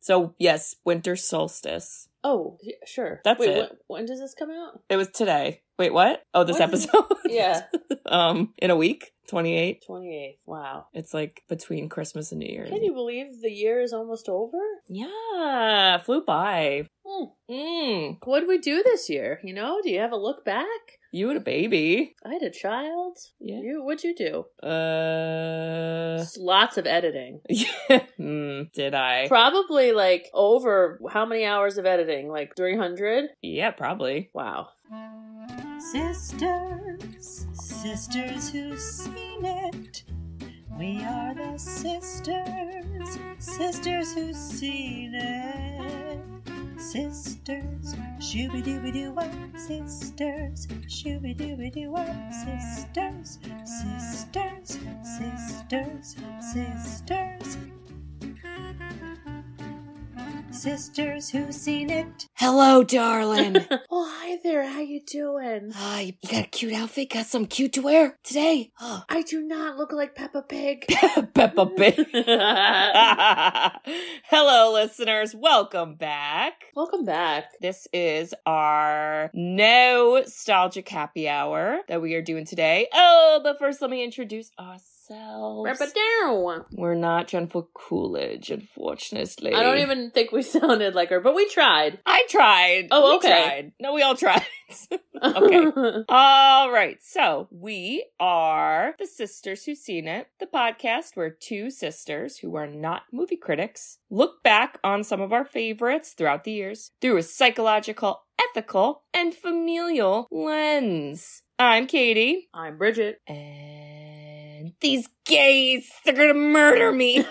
So, yes, winter solstice. Oh, sure. That's Wait, it. when does this come out? It was today. Wait, what? Oh, this episode? Yeah. In a week? 28th. 28th. Wow. It's like between Christmas and New Year's. Can you believe the year is almost over? Yeah, flew by. What did we do this year? You know, do you have a look back? You had a baby. I had a child. Yeah. What'd you do? Lots of editing. Did I? Probably like over how many hours of editing? Like 300? Yeah, probably. Wow. Sisters who've seen it. We are the sisters who've seen it. Sisters, shooby-dooby-doo-wop, sisters, shooby-dooby-doo-wop, sisters, sisters, sisters, sisters. Sisters who've seen it. Hello, darling. Oh, hi there. How you doing? You got a cute outfit? Got something cute to wear today? Oh. I do not look like Peppa Pig. Peppa Pig. Hello, listeners. Welcome back. Welcome back. This is our nostalgic happy hour that we are doing today. Oh, but first let me introduce ourselves. We're not Jennifer Coolidge, unfortunately. I don't even think we sounded like her, but we tried. I tried. Oh, okay. We tried. No, we all tried. Okay. All right. So we are the Sisters Who've Seen It, the podcast where two sisters who are not movie critics look back on some of our favorites throughout the years through a psychological, ethical, and familial lens. I'm Katie. I'm Bridget. And these gays, they're gonna murder me.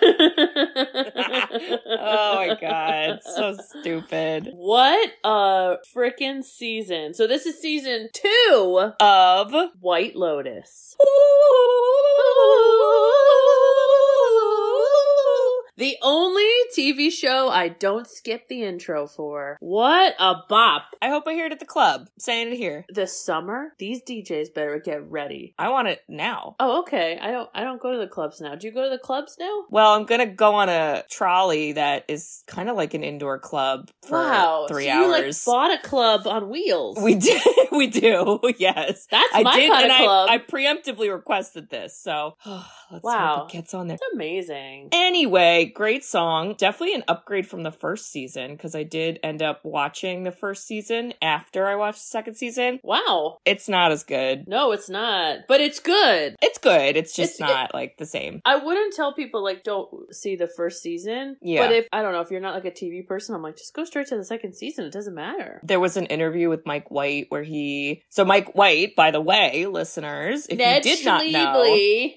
Oh my god, so stupid. What a frickin' season. So this is season 2 of White Lotus. The only TV show I don't skip the intro for. What a bop. I hope I hear it at the club. I'm saying it here. This summer, these DJs better get ready. I want it now. Oh, okay. I don't go to the clubs now. Do you go to the clubs now? Well, I'm gonna go on a trolley that is kind of like an indoor club for 3 hours. You like bought a club on wheels. We do. We do. Yes. That's my kind of club. I preemptively requested this, so let's hope it gets on there. That's amazing. Anyway, great song. Definitely an upgrade from the first season, because I did end up watching the first season after I watched the second season. Wow. It's not as good. No, it's not. But it's good. It's good. It's just not like the same. I wouldn't tell people like don't see the first season. Yeah. But if, I don't know, if you're not like a TV person, I'm like, just go straight to the second season. It doesn't matter. There was an interview with Mike White where so Mike White, by the way, listeners, if you did not know,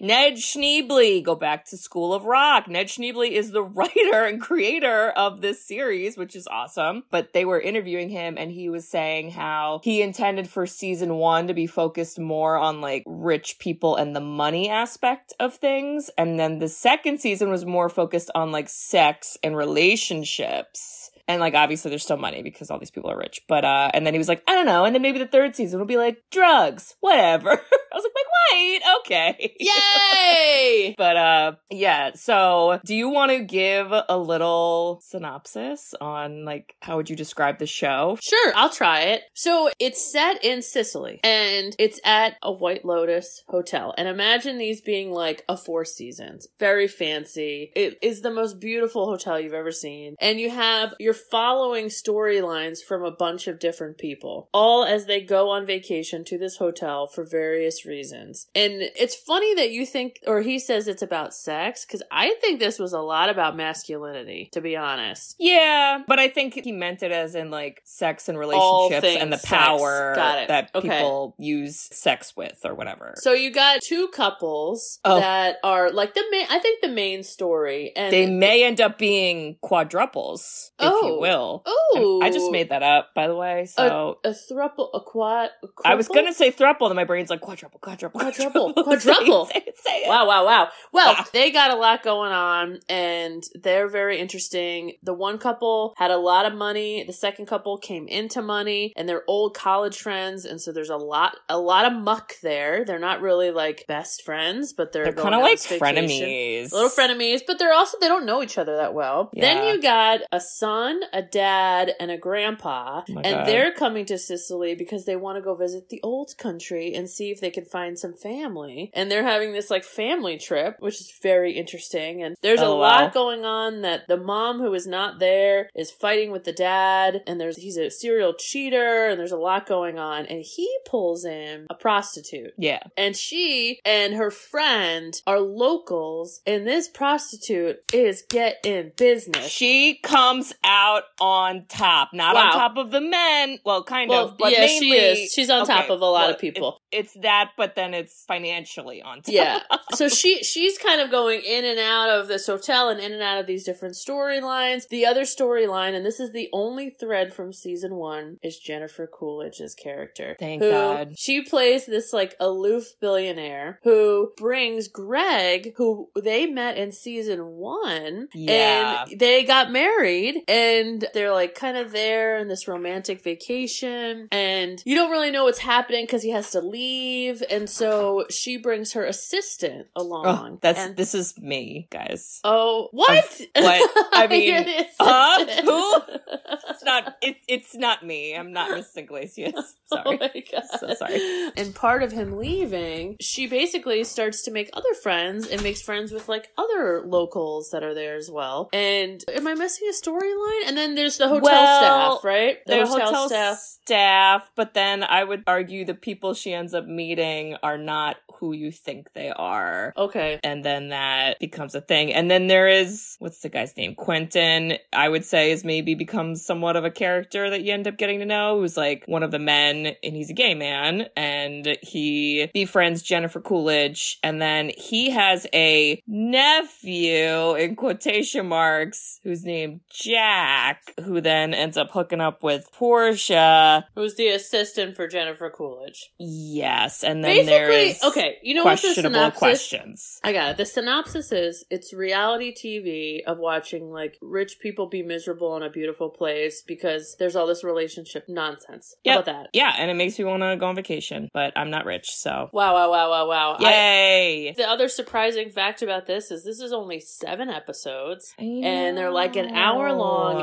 Ned Schneebly, go back to School of Rock. Ned Schneebly is the writer and creator of this series, which is awesome. But they were interviewing him and he was saying how he intended for season 1 to be focused more on like rich people and the money aspect of things. And then the second season was more focused on like sex and relationships. And, like, obviously there's still money because all these people are rich. But, and then he was like, I don't know. And then maybe the third season will be like, drugs, whatever. I was like, White, okay. Yay! But, yeah. So, do you want to give a little synopsis on, like, how would you describe the show? Sure, I'll try it. So, it's set in Sicily. And it's at a White Lotus hotel. And imagine these being, like, a 4 seasons. Very fancy. It is the most beautiful hotel you've ever seen. And you're following storylines from a bunch of different people, all as they go on vacation to this hotel for various reasons. And it's funny that you think, or he says it's about sex, because I think this was a lot about masculinity, to be honest. Yeah, but I think he meant it as in like sex and relationships and the power that people use sex with or whatever. So you got 2 couples that are like I think the main story, and they may end up being quadruples. You will. Oh. I just made that up, by the way. So a thruple, a quad. I was gonna say thruple, and my brain's like quadruple. Quadruple. Say it. Wow. Well, they got a lot going on, and they're very interesting. The one couple had a lot of money. The second couple came into money, and they're old college friends, and so there's a lot of muck there. They're not really like best friends, but they're kind of like frenemies. Little frenemies, but they don't know each other that well. Yeah. Then you got a son, a dad, and a grandpa, and they're coming to Sicily because they want to go visit the old country and see if they can find some family. And they're having this like family trip, which is very interesting. And there's a lot going on, that the mom who is not there is fighting with the dad, and he's a serial cheater, and there's a lot going on. And he pulls in a prostitute. Yeah. And she and her friend are locals, and this prostitute is getting business. She comes out on top. Not on top of the men. Well, kind of. But mainly, she is. She's on top of a lot of people. It's that, but then it's financially on top. Yeah. So she's kind of going in and out of this hotel and in and out of these different storylines. The other storyline, and this is the only thread from season 1, is Jennifer Coolidge's character. Thank God. She plays this like aloof billionaire who brings Greg, who they met in season 1. Yeah. And they got married, and they're like kind of there in this romantic vacation, and you don't really know what's happening because he has to leave, and so she brings her assistant along. This is me, guys. Oh, what? What? I mean, who? It's not me. I'm not Miss Iglesias. Sorry. Oh my God. So sorry. And part of him leaving, she basically starts to make other friends and makes friends with like other locals that are there as well. And am I missing a storyline? And then there's the hotel staff, right? The hotel staff, but then I would argue the people she ends up meeting are not who you think they are. Okay. And then that becomes a thing. And then there is, what's the guy's name? Quentin, I would say, is maybe becomes somewhat of a character that you end up getting to know, who's like one of the men, and he's a gay man, and he befriends Jennifer Coolidge, and then he has a nephew, in quotation marks, who's named Jack, who then ends up hooking up with Portia, who's the assistant for Jennifer Coolidge. Yes, and then there is you know what the synopsis? Questions. I got it. The synopsis is, it's reality TV of watching like rich people be miserable in a beautiful place because there's all this relationship nonsense. How about that? Yeah, and it makes me want to go on vacation, but I'm not rich, so. Wow. Yay! The other surprising fact about this is only 7 episodes, and they're like an hour long,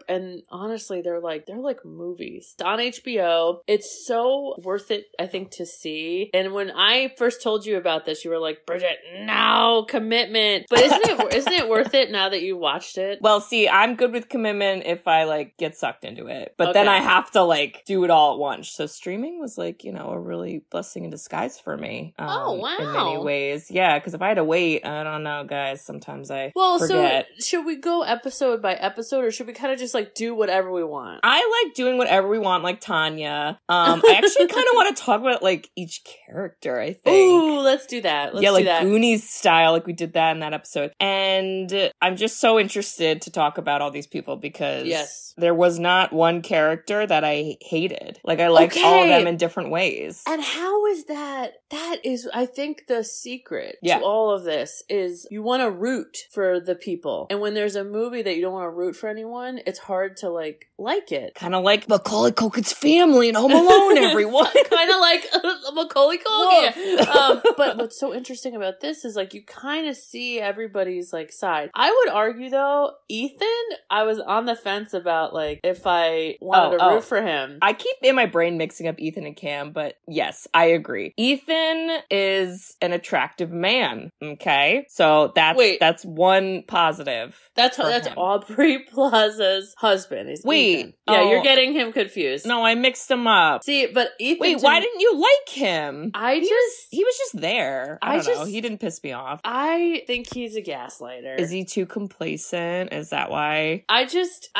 and honestly, they're like movies on HBO. It's so worth it, I think, to see. And when I first told you about this, you were like, Bridget, no commitment. But isn't it worth it now that you watched it? Well, see, I'm good with commitment if I like get sucked into it, but then I have to like do it all at once. So streaming was like, a really blessing in disguise for me. Oh, wow. In many ways. Yeah, because if I had to wait, I don't know, guys, sometimes I forget. So should we go episode by episode, or should we kind of just like do whatever we want? I like doing whatever we want, like Tanya. I actually kind of want to talk about like each character, I think. Ooh, let's do that. Let's do that. Goonies style, like we did that in that episode. And I'm just so interested to talk about all these people because there was not one character that I hated. Like I liked all of them in different ways. And how is that? That is, I think, the secret to all of this is you want to root for the people. And when there's a movie that you don't want to root for anyone, it's hard to like it. Kind of like Macaulay Culkin's family in Home Alone, everyone. Kind of like Macaulay Culkin. But what's so interesting about this is like you kind of see everybody's like side. I would argue though, Ethan, I was on the fence about like if I wanted to root for him. I keep in my brain mixing up Ethan and Cam, but yes, I agree. Ethan is an attractive man. Okay, so that's one positive. That's Aubrey Plaza's husband. Ethan. Yeah, you're getting him confused. No, I mixed them up. See, but Ethan. Wait, why didn't you like him? He was just there. I don't know. He didn't piss me off. I think he's a gaslighter. Is he too complacent? Is that why? I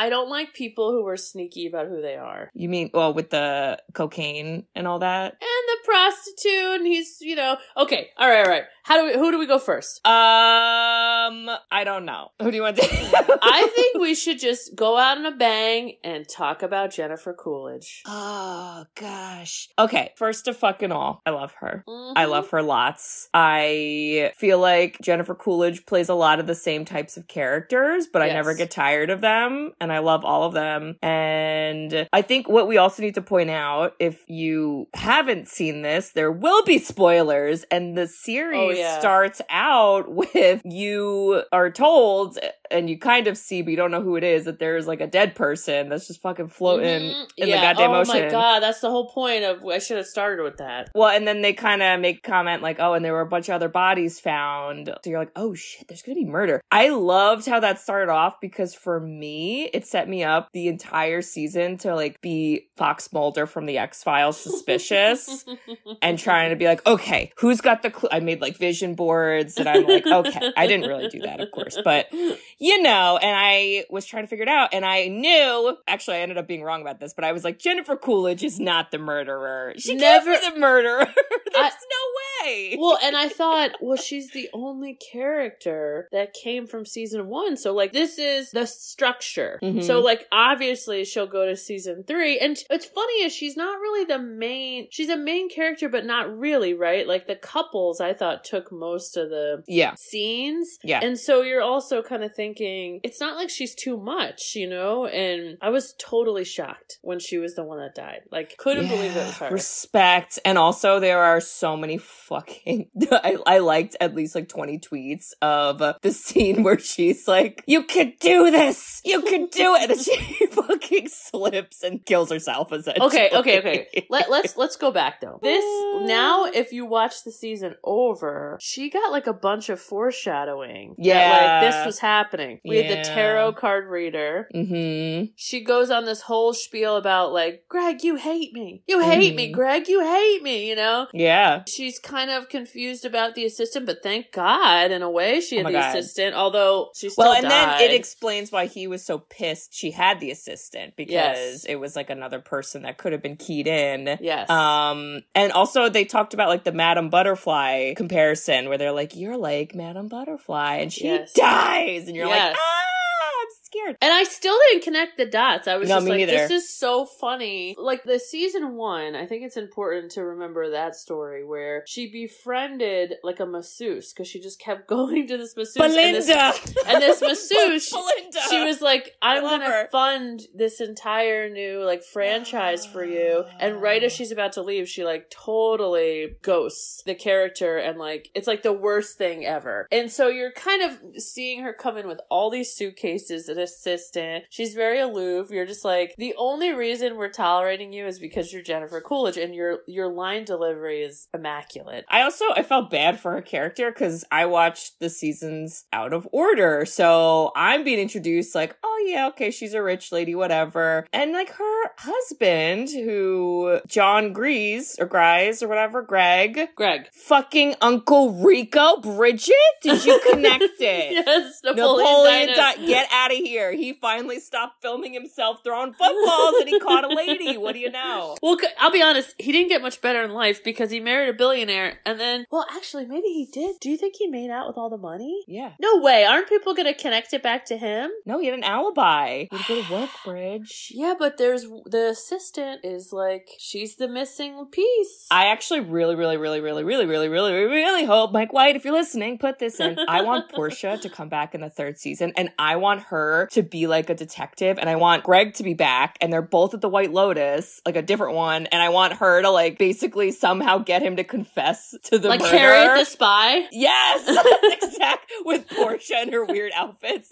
don't like people who are sneaky about who they are. You mean, with the cocaine and all that? And the prostitute, and he's, okay. All right. Who do we go first? I don't know. Who do you want to I think we should just go out on a bang and talk about Jennifer Coolidge. Oh, gosh. Okay, first of fucking all, O'Donnell. I love her. I love her lots. I feel like Jennifer Coolidge plays a lot of the same types of characters, but I never get tired of them, and I love all of them. And I think what we also need to point out, if you haven't seen this, there will be spoilers, and the series starts out with you are told, and you kind of see, but you don't know who it is, that there's like a dead person that's just fucking floating in the goddamn ocean. Oh my god, that's the whole point of, I should have started with that. Well, and then they kind of make comment like, oh, and there were a bunch of other bodies found. So you're like, oh shit, there's gonna be murder. I loved how that started off, because for me, it set me up the entire season to like be Fox Mulder from the X-Files suspicious and trying to be like, okay, who's got the clue? I made like vision boards, and I'm like, okay, I didn't really do that, of course, but you know, and I was trying to figure it out, and I knew, actually I ended up being wrong about this, but I was like, Jennifer Coolidge is not the murderer. She never can't be the murderer. There's no way. Well, and I thought, well, she's the only character that came from season 1. So like, this is the structure. So like, obviously she'll go to season 3. And what's funny is she's not really the main, she's a main character, but not really, right? Like the couples I thought took most of the scenes. Yeah. And so you're also kind of thinking, it's not like she's too much, you know? And I was totally shocked when she was the one that died. Like, couldn't believe it was her. Respect. And also there are so many fucking, I liked at least like 20 tweets of the scene where she's like, you can do this! You can do it! And she fucking slips and kills herself, essentially. Okay. Let's go back though. This, now if you watch the season over, she got like a bunch of foreshadowing. That, like, this was happening. We had the tarot card reader. She goes on this whole spiel about like, Greg, you hate me. You hate me, Greg. You hate me, you know? Yeah. She's kind of confused about the assistant, but thank God, in a way, she had the assistant, although she still died. Then it explains why he was so pissed she had the assistant, because it was like another person that could have been keyed in. Yes. And also they talked about like the Madame Butterfly comparison, where they're like, you're like Madame Butterfly, and she dies, and you're like, I'm scared. And I still didn't connect the dots. I was just like, this is so funny. Like the season 1, I think it's important to remember that story where she befriended like a masseuse, because she just kept going to this masseuse. Belinda! And this masseuse, she was like, I'm gonna fund this entire new like franchise for you. And right as she's about to leave, she like totally ghosts the character, and like, it's like the worst thing ever. And so you're kind of seeing her come in with all these suitcases, an assistant. She's very aloof. You're just like, the only reason we're tolerating you is because you're Jennifer Coolidge, and your line delivery is immaculate. I felt bad for her character, because I watched the seasons out of order. So I'm being introduced like, oh yeah, okay, she's a rich lady, whatever. And like her husband, who John Greg, fucking Uncle Rico, Bridget, did you connect it? Yes, Napoleon get out of here. He finally stopped filming himself throwing footballs, and he caught a lady. What do you know? Well, I'll be honest, he didn't get much better in life, because he married a billionaire, and then, well, actually, maybe he did. Do you think he made out with all the money? Yeah. No way. Aren't people going to connect it back to him? No, he had an alibi. He had to go to work, Bridge. Yeah, but there's the assistant is like, she's the missing piece. I actually really hope, Mike White, if you're listening, put this in. I want Portia to come back in the 3rd season, and I want her to be like a detective, and I want Greg to be back, and they're both at the White Lotus, like a different one, and I want her to like basically somehow get him to confess to the like murder. Harriet the Spy? Yes! That's exact, with Portia and her weird outfits.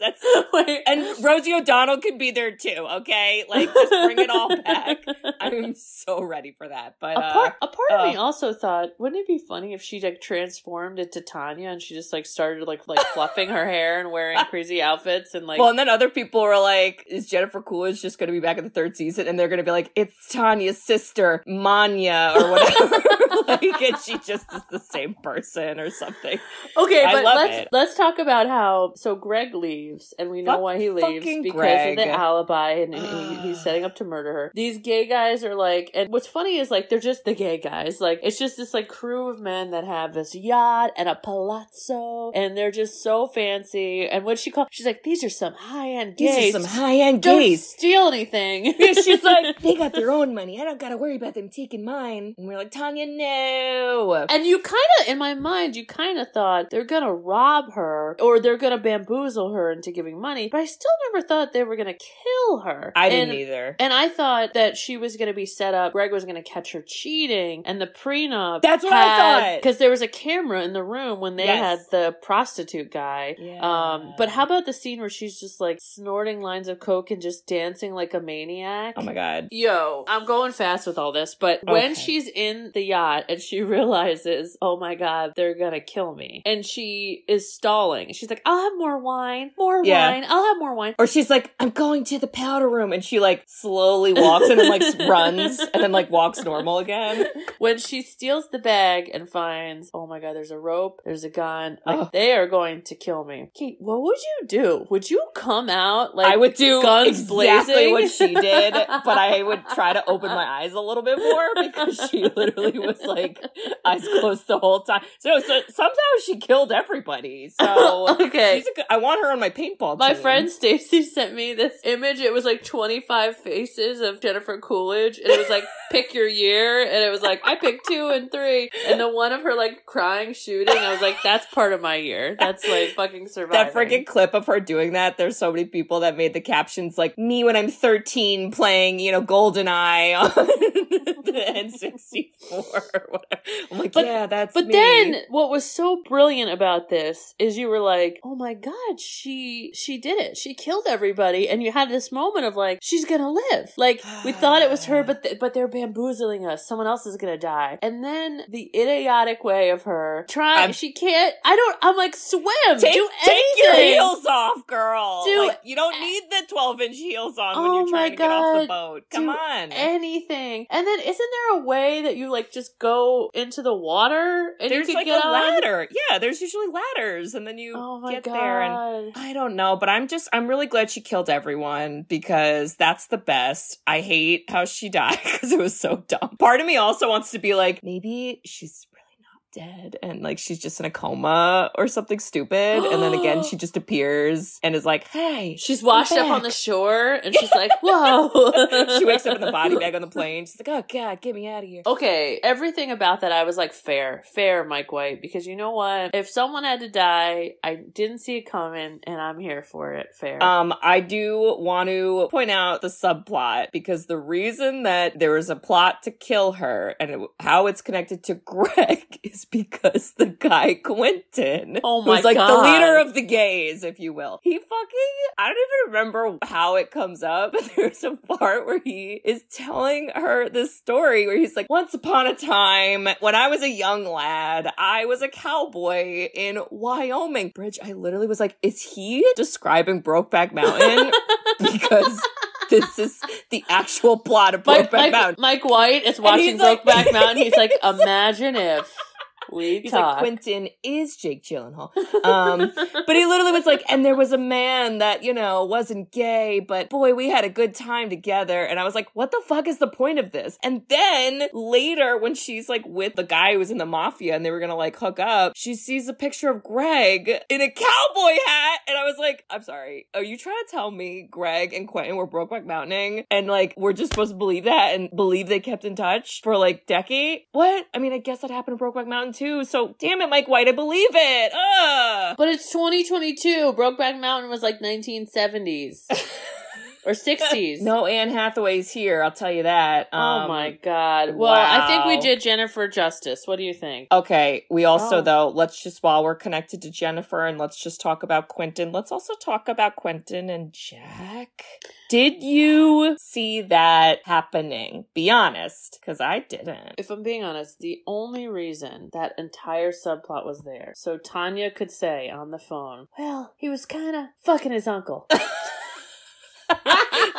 And Rosie O'Donnell can be there too, okay? Like, just bring it all back. I'm so ready for that. But a part of me also thought, wouldn't it be funny if she like transformed into Tanya, and she just like started like fluffing her hair and wearing crazy outfits, and like, well, and then other people were like, is Jennifer Coolidge just going to be back in the 3rd season? And they're going to be like, it's Tanya's sister, Manya, or whatever. Like, and she just is the same person or something. Okay, but let's talk about how, so Greg leaves, and we know why he leaves, because of the alibi, and he's setting up to murder her. These gay guys are like, and what's funny is like, they're just the gay guys. Like, it's just this like crew of men that have this yacht and a palazzo, and they're just so fancy. And what she's like, these are some high high-end These gays. are some high-end Don't gays. steal anything. Yeah, she's like, they got their own money. I don't gotta worry about them taking mine. And we're like, Tanya, no. And you kind of, in my mind, you kind of thought they're gonna rob her or they're gonna bamboozle her into giving money. But I still never thought they were gonna kill her. I didn't either. And I thought that she was gonna be set up. Greg was gonna catch her cheating, and the prenup. That's what I thought. Because there was a camera in the room when they had the prostitute guy. Yeah. But how about the scene where she's just like snorting lines of coke and just dancing like a maniac? Oh my God. Yo, I'm going fast with all this, but when she's in the yacht and she realizes, oh my God, they're gonna kill me, and she is stalling, she's like, I'll have more wine, wine, I'll have more wine. Or she's like, I'm going to the powder room, and she like slowly walks and then like runs and then like walks normal again. When she steals the bag and finds, oh my God, there's a rope, there's a gun, like they are going to kill me. Kate, what would you do? Would you come out like I would do guns exactly blazing? what she did, but I would try to open my eyes a little bit more because she literally was like eyes closed the whole time. So somehow she killed everybody. So okay, I want her on my paintball team. My friend Stacy sent me this image. It was like 25 faces of Jennifer Coolidge, and it was like pick your year, and it was like I picked 2 and 3, and the one of her like crying shooting, I was like, that's part of my year. That's like fucking surviving. That freaking clip of her doing that, there's so many people that made the captions like, me when I'm 13 playing, GoldenEye on the N64 or whatever. I'm like, that's me. But then what was so brilliant about this is you were like, oh my God, she did it. She killed everybody. And you had this moment of like, she's gonna live. Like, we thought it was her, but they're bamboozling us. Someone else is gonna die. And then the idiotic way of her trying, she can't, I'm like, swim, do anything. Take your heels off, girl. You don't need the 12-inch heels on when you're trying to get off the boat. Come on. Anything. And then isn't there a way that you like just go into the water and there's you can like get a on? ladder. Yeah, there's usually ladders and then you get there, and I don't know, but I'm really glad she killed everyone because that's the best. I hate how she died because it was so dumb. Part of me also wants to be like, maybe she's dead and like she's just in a coma or something stupid, and then again she just appears and is like, hey, she's washed up on the shore and she's like, whoa. She wakes up in the body bag on the plane. She's like, oh God, get me out of here. Okay, everything about that I was like, fair Mike White, because you know what, if someone had to die, I didn't see it coming and I'm here for it. Fair. I do want to point out the subplot, because the reason that there was a plot to kill her and how it's connected to Greg is because the guy Quentin, who's like the leader of the gays, if you will, he I don't even remember how it comes up, but there's a part where he is telling her this story where he's like, once upon a time when I was a young lad, I was a cowboy in Wyoming. Bridge, I literally was like, is he describing Brokeback Mountain? Because this is the actual plot of Brokeback Mountain. Mike White is watching Brokeback Mountain. He's like, imagine if he's like, Quentin is Jake Gyllenhaal. But he literally was like, and there was a man that, wasn't gay, but boy, we had a good time together. And I was like, what the fuck is the point of this? And then later when she's like with the guy who was in the mafia and they were gonna like hook up, she sees a picture of Greg in a cowboy hat. And I was like, I'm sorry, are you trying to tell me Greg and Quentin were Brokeback Mountain and like we're just supposed to believe that and believe they kept in touch for like decades? What? I mean, I guess that happened to Brokeback Mountain too, so damn it, Mike White, I believe it. But it's 2022. Brokeback Mountain was like 1970s or 60s. No Anne Hathaway's here, I'll tell you that. Oh my God. Well, wow. I think we did Jennifer justice. What do you think? Okay, we also though, let's just, while we're connected to Jennifer and let's just talk about Quentin, let's also talk about Quentin and Jack. Did you see that happening? Be honest, because I didn't. If I'm being honest, the only reason that entire subplot was there, so Tanya could say on the phone, well, he was kind of fucking his uncle.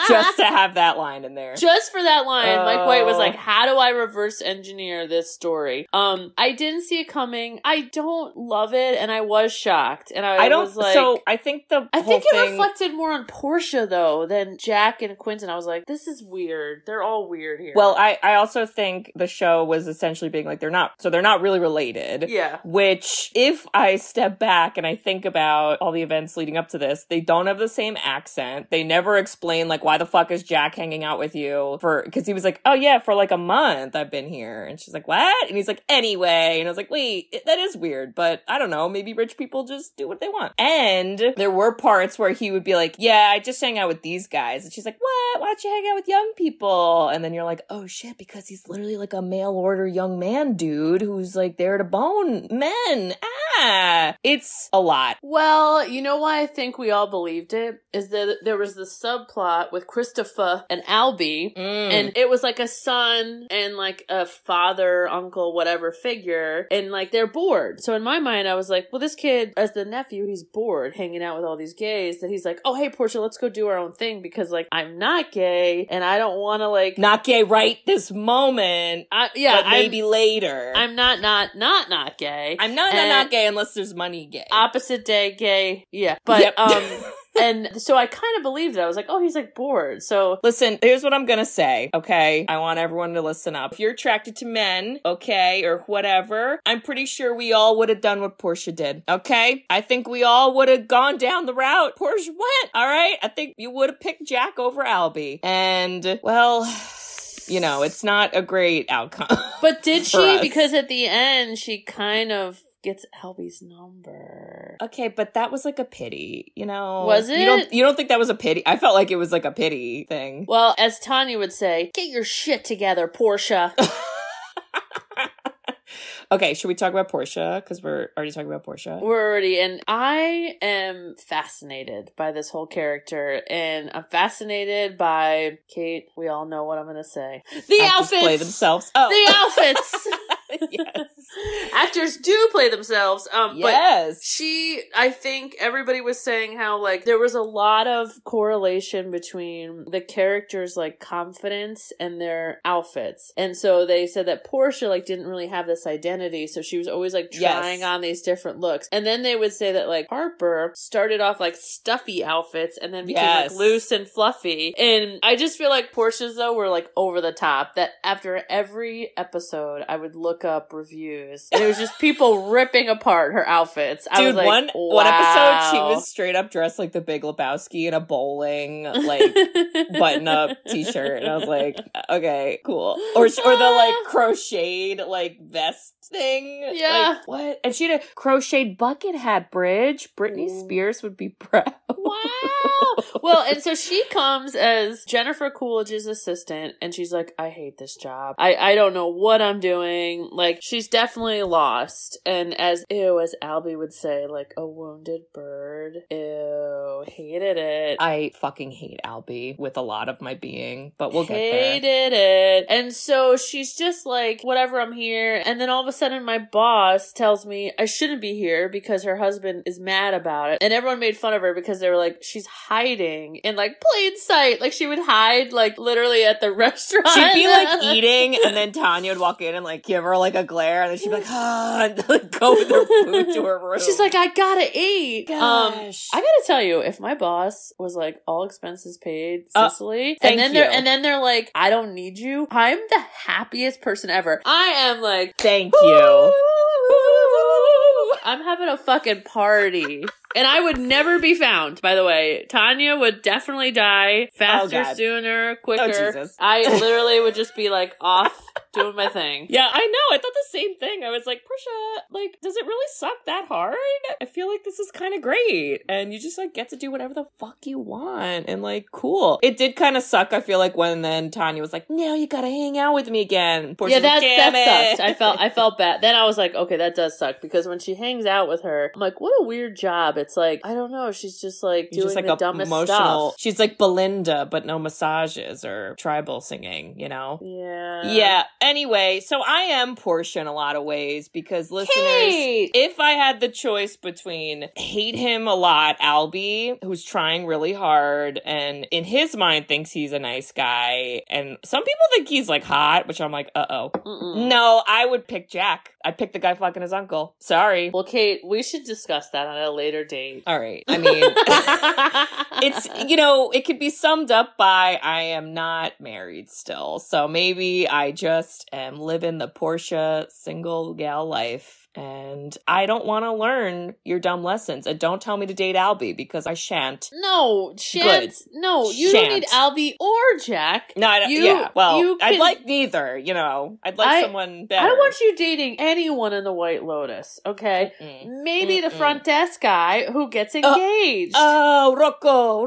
Just to have that line in there. Just for that line, Mike White was like, how do I reverse engineer this story? I didn't see it coming. I don't love it, and I was shocked. And I was like... So, I think it reflected more on Portia, though, than Jack and Quentin. I was like, this is weird. They're all weird here. Well, I also think the show was essentially being like, they're not really related. Yeah. Which, if I step back and I think about all the events leading up to this, they don't have the same accent. They never explain, like, why the fuck is Jack hanging out with you because he was like, oh yeah, for like a month I've been here. And she's like, what? And he's like, anyway. And I was like, wait, that is weird, but I don't know, maybe rich people just do what they want. And there were parts where he would be like, yeah, I just hang out with these guys. And she's like, what? Why don't you hang out with young people? And then you're like, oh shit, because he's literally like a mail order young man dude who's like there to bone men. It's a lot. Well, you know why I think we all believed it? Is that there was the subplot with Christopher and Albie, and it was like a son and like a father, uncle, whatever figure, and like they're bored. So in my mind, I was like, well, this kid, as the nephew, he's bored hanging out with all these gays, that he's like, oh, hey, Portia, let's go do our own thing because like I'm not gay and I don't want to like... Not gay right this moment, but maybe later. I'm not gay. I'm not gay unless there's money gay. Opposite day gay. Yeah. But, yep. And so I kind of believed it. I was like, oh, he's like bored. So listen, here's what I'm going to say. Okay. I want everyone to listen up. If you're attracted to men, okay, or whatever, I'm pretty sure we all would have done what Portia did. Okay. I think we all would have gone down the route Portia went. All right. I think you would have picked Jack over Albie. And well, you know, it's not a great outcome. But did she? Because at the end, she kind of gets Albie's number. Okay, but that was like a pity, you know? Was it? You don't think that was a pity? I felt like it was like a pity thing. Well, as Tanya would say, get your shit together, Portia. Okay, should we talk about Portia? Because we're already talking about Portia. And I am fascinated by this whole character, and I'm fascinated by Kate. We all know what I'm going to say. The outfits! Play themselves. Oh. The outfits! Yes. Actors do play themselves. Yes. But I think everybody was saying how, like, there was a lot of correlation between the characters' like confidence and their outfits. And so they said that Portia like didn't really have this identity, so she was always like trying on these different looks. And then they would say that like Harper started off like stuffy outfits and then became like loose and fluffy. And I just feel like Portia's though were like over the top, that after every episode I would look up reviews and it was just people ripping apart her outfits. I was like, one episode she was straight up dressed like the Big Lebowski in a bowling like button up t-shirt, and I was like, okay, cool. Or the like crocheted like vest thing. Yeah. Like, what? And she had a crocheted bucket hat bridge. Britney Spears would be proud. Wow. Well, and so she comes as Jennifer Coolidge's assistant, and she's like, I hate this job. I don't know what I'm doing. Like, she's definitely lost. And as Albie would say, like, a wounded bird. Ew. Hated it. I fucking hate Albie with a lot of my being, but we'll get there. Hated it. And so she's just like, whatever, I'm here. And then all of a sudden my boss tells me I shouldn't be here because her husband is mad about it. And everyone made fun of her because they were like, she's hiding in like plain sight. Like she would hide like literally at the restaurant. She'd be like eating, and then Tanya would walk in and like give her like a glare, and then she'd be like, and like, go with her food to her room. She's like, I gotta eat. Gosh. I gotta tell you, if my boss was like, all expenses paid, Sicily, and then they're like, I don't need you, I'm the happiest person ever. I am like, thank you. I'm having a fucking party. And I would never be found, by the way. Tanya would definitely die faster, sooner, quicker. Oh, Jesus. I literally would just be like off doing my thing. Yeah, I know. I thought the same thing. I was like, Portia, like, does it really suck that hard? I feel like this is kind of great. And you just like get to do whatever the fuck you want. And like, cool. It did kind of suck, I feel like, when then Tanya was like, no, you gotta hang out with me again. Portia's yeah, that sucks. I felt bad. Then I was like, okay, that does suck. Because when she hangs out with her, I'm like, what a weird job. It's like, I don't know, she's just like doing just like the dumbest stuff. She's like Belinda, but no massages or tribal singing, you know? Yeah. Yeah. Anyway, so I am Portia in a lot of ways because listeners, Kate! If I had the choice between hate him a lot, Albie, who's trying really hard and in his mind thinks he's a nice guy, and some people think he's like hot, which I'm like, uh-oh. No, I would pick Jack. I'd pick the guy fucking his uncle. Sorry. Well, Kate, we should discuss that on a later date. All right. I mean, it's, it could be summed up by I am not married still. So maybe I just am living the Portia single gal life. And I don't want to learn your dumb lessons. And don't tell me to date Albie because I shan't. No, shan't. Good. No, you Shan't. don't need Albie or Jack. No, I don't. Yeah, well, I'd like neither, I'd like someone better. I don't want you dating anyone in the White Lotus, okay? Maybe the front desk guy who gets engaged. Rocco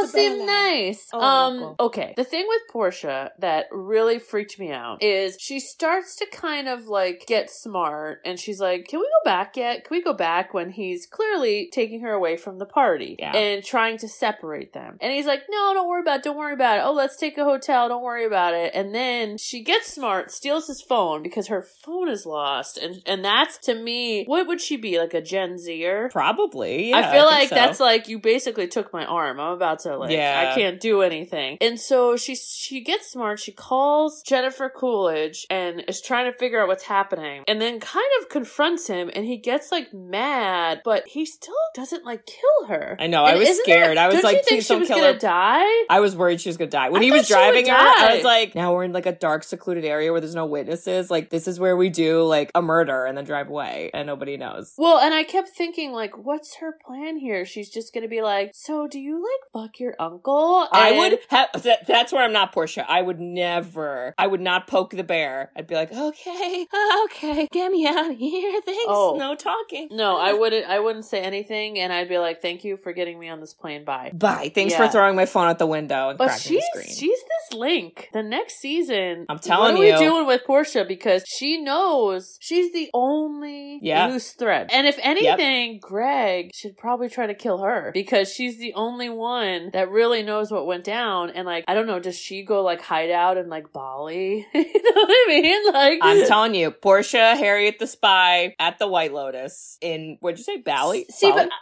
seemed nice. Rocco. Okay. The thing with Portia that really freaked me out is she starts to kind of like get smart and she's like, can we go back yet? Can we go back when he's clearly taking her away from the party and trying to separate them? And he's like, no, don't worry about it. Don't worry about it. Oh, let's take a hotel. Don't worry about it. And then she gets smart, steals his phone because her phone is lost. And that's, to me, what would she be? Like a Gen Zer? Probably. Yeah, I feel like so. That's like, you basically took my arm. I'm about to I can't do anything. And so she gets smart. She calls Jennifer Coolidge and is trying to figure out what's happening. And then kind of confronts him and he gets like mad, but he still doesn't like kill her. I know. I was scared. I was like, please don't kill her. Die? I was worried she was gonna die. When he was driving her, I was like, now we're in like a dark, secluded area where there's no witnesses. Like, this is where we do like a murder and then drive away and nobody knows. Well, and I kept thinking, like, what's her plan here? She's just gonna be like, so do you like fuck your uncle? And I would have, that's where I'm not Portia. I would not poke the bear. I'd be like, okay, get me out of here. Thanks. No talking. No, I wouldn't say anything and I'd be like, thank you for getting me on this plane. Bye. Thanks for throwing my phone out the window and cracking the screen. She's this link. The next season, I'm telling you. What are we doing with Portia? Because she knows she's the only loose thread. And if anything, Greg should probably try to kill her because she's the only one that really knows what went down. And like, I don't know, does she go like hide out in like Bali? You know what I mean? Like, I'm telling you, Portia, Harriet the Spy at the White Lotus in, what'd you say, Bali?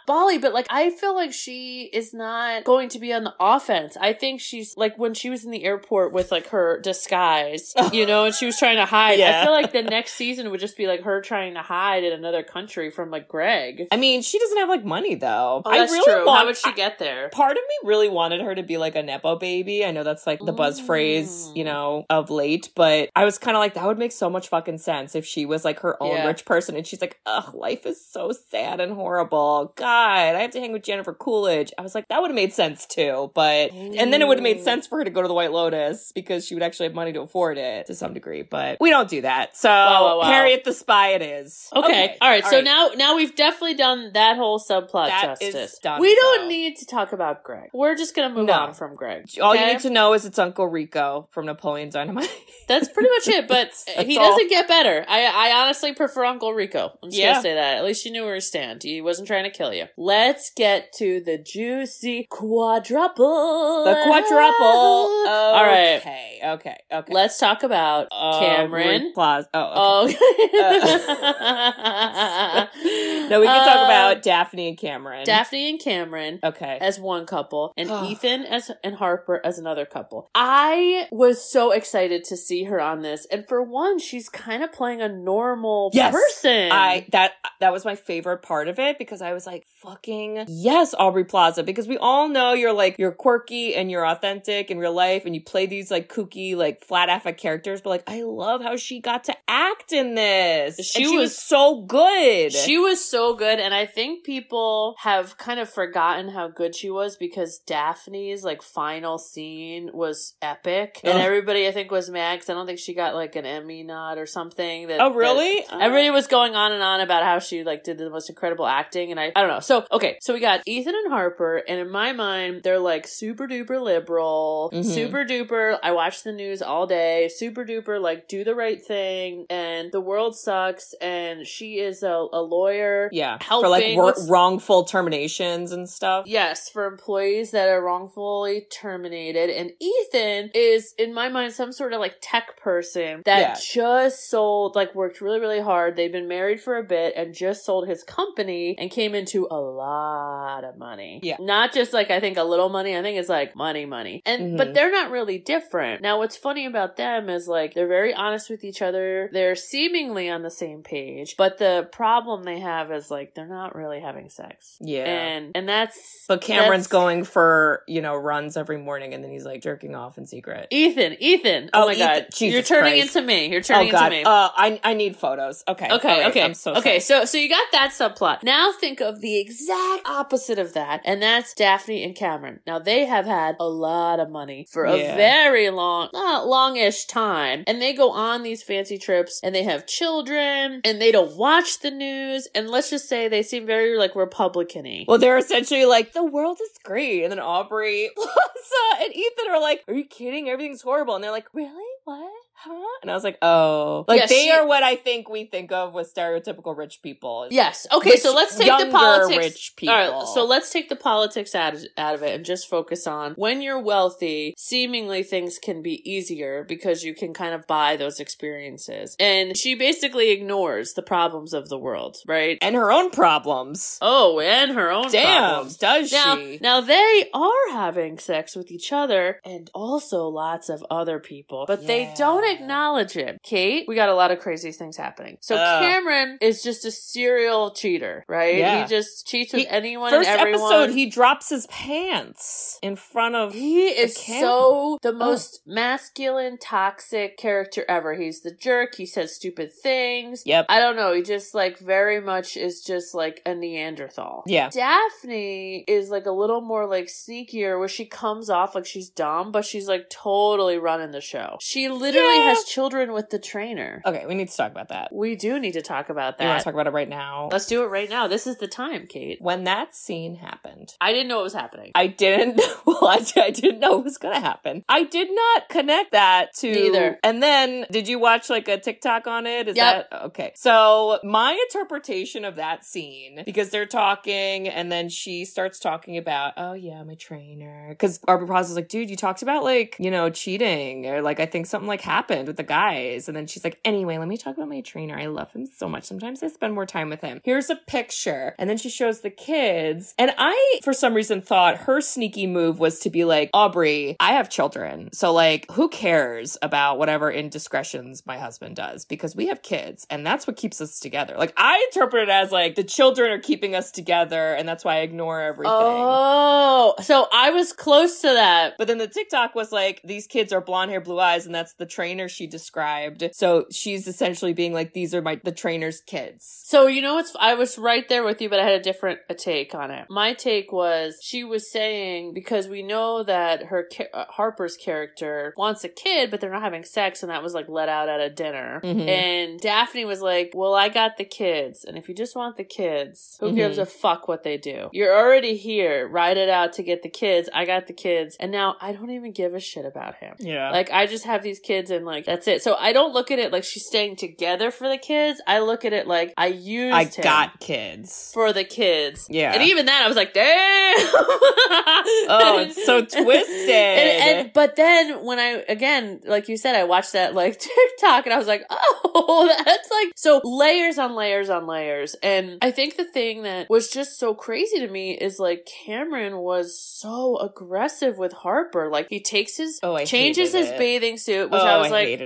Bali, but like, I feel like she is not going to be on the offense. I think she's like when she was in the airport with like her disguise, and she was trying to hide. I feel like the next season would just be like her trying to hide in another country from like Greg. I mean, she doesn't have like money though. Oh, that's true. How would she get there? Part of me really wanted her to be like a Nepo baby. I know that's like the buzz phrase, of late, but I was kind of like, that would make so much fucking sense if she was like her own rich person and she's like, ugh, life is so sad and horrible. God, I have to hang with Jennifer Coolidge. I was like, that would have made sense too, but and then it would have made sense for her to go to the White Lotus because she would actually have money to afford it to some degree, but we don't do that. So wow. Harriet the Spy it is. Okay. All right. So now we've definitely done that whole subplot justice. We don't need to talk about Greg. We're just going to move on from Greg. Okay? All you need to know is it's Uncle Rico from Napoleon Dynamite. That's pretty much it, but he doesn't get better. I honestly prefer Uncle Rico. I'm just going to say that. At least you knew where he stand. He wasn't trying to kill you. Let's get to the juicy quadruple. The quadruple. All right. Okay. Let's talk about Cameron. Okay. No, we can talk about Daphne and Cameron. Okay. As one couple, and Ethan and Harper as another couple. I was so excited to see her on this, and for one, she's kind of playing a normal person. That was my favorite part of it because I was like, fucking yes, Aubrey Plaza, because we all know you're quirky and you're authentic in real life and you play these like kooky, like flat affect characters, but like I love how she got to act in this. She was so good. She was so good, and I think people have kind of forgotten how good she was because Daphne's like final scene was epic, and everybody I think was mad because I don't think she got like an Emmy nod or something. Really? Everybody was going on and on about how she like did the most incredible acting, and I don't know. So we got Ethan and Harper, and in my mind they're like super duper liberal, super duper. I watched watch the news all day, super duper, like, do the right thing, and the world sucks, and she is a lawyer. Yeah. Helping for like wrongful terminations and stuff. Yes, for employees that are wrongfully terminated. And Ethan is, in my mind, some sort of like tech person that just sold, like, worked really, really hard. They've been married for a bit and just sold his company and came into a lot of money. Yeah. Not just like, I think a little money. I think it's like money. And, but they're not really different. Now, what's funny about them is like, they're very honest with each other. They're seemingly on the same page, but the problem they have is like, they're not really having sex. Yeah. And that's... But Cameron's going for, you know, runs every morning and then he's like jerking off in secret. Ethan. Oh my God. Jesus You're turning Christ. into me. You're turning into me. I need photos. Okay. Okay. I'm so sorry. So you got that subplot. Now think of the exact opposite of that, and that's Daphne and Cameron. Now they have had a lot of money for a very longish time, and they go on these fancy trips, and they have children, and they don't watch the news, and let's just say they seem very like Republican-y. Well, they're essentially like, the world is great, and then Aubrey, Plaza, and Ethan are like, are you kidding? Everything's horrible. And they're like, really? What? Huh? And I was like, oh. Like, they are what I think we think of with stereotypical rich people. Yes. Okay, so let's take the politics. Rich people. All right, so let's take the politics out of it and just focus on when you're wealthy, seemingly things can be easier because you can kind of buy those experiences. And she basically ignores the problems of the world, right? And her own problems. Oh, and her own problems. Does she? Now, they are having sex with each other and also lots of other people, but they don't acknowledge it. Kate, we got a lot of crazy things happening. So Cameron is just a serial cheater, right? Yeah. He just cheats with anyone and everyone. First episode, he drops his pants in front of He is so the most masculine, toxic character ever. He's the jerk. He says stupid things. Yep. I don't know. He just like very much is just like a Neanderthal. Yeah. Daphne is like a little more like sneakier where she comes off like she's dumb, but she's like totally running the show. She literally has children with the trainer. Okay, we need to talk about that. We do need to talk about that. You want to talk about it right now? Let's do it right now. This is the time, Kate. When that scene happened, I didn't know it was happening. I didn't know it was going to happen. I did not connect that to... Neither. And then, did you watch like a TikTok on it? Is that... Okay. So, my interpretation of that scene, because they're talking and then she starts talking about, oh yeah, my trainer. Because Barbara Prass is like, dude, you talked about like, you know, cheating or like, I think something like happened with the guys. And then she's like, anyway, let me talk about my trainer. I love him so much. Sometimes I spend more time with him. Here's a picture. And then she shows the kids. And I, for some reason, thought her sneaky move was to be like, Aubrey, I have children. So like, who cares about whatever indiscretions my husband does? Because we have kids and that's what keeps us together. Like, I interpret it as like, the children are keeping us together and that's why I ignore everything. Oh, so I was close to that. But then the TikTok was like, these kids are blonde hair, blue eyes, and that's the trainer she described. So she's essentially being like, these are the trainer's kids. So, you know, I was right there with you, but I had a take on it. My take was, she was saying, because we know that Harper's character wants a kid, but they're not having sex, and that was like let out at a dinner. Mm-hmm. And Daphne was like, well, I got the kids, and if you just want the kids, who gives a fuck what they do? You're already here, ride it out to get the kids. I got the kids, and now I don't even give a shit about him. Yeah. Like, I just have these kids, and like, that's it. So I don't look at it like she's staying together for the kids. I look at it like, I got kids. For the kids. Yeah. And even that, I was like, damn! Oh, it's so twisted. But then, when again, like you said, I watched that like TikTok, and I was like, oh, that's like, so layers on layers on layers. And I think the thing that was just so crazy to me is like, Cameron was so aggressive with Harper. Like, he takes changes his bathing suit, which I was like,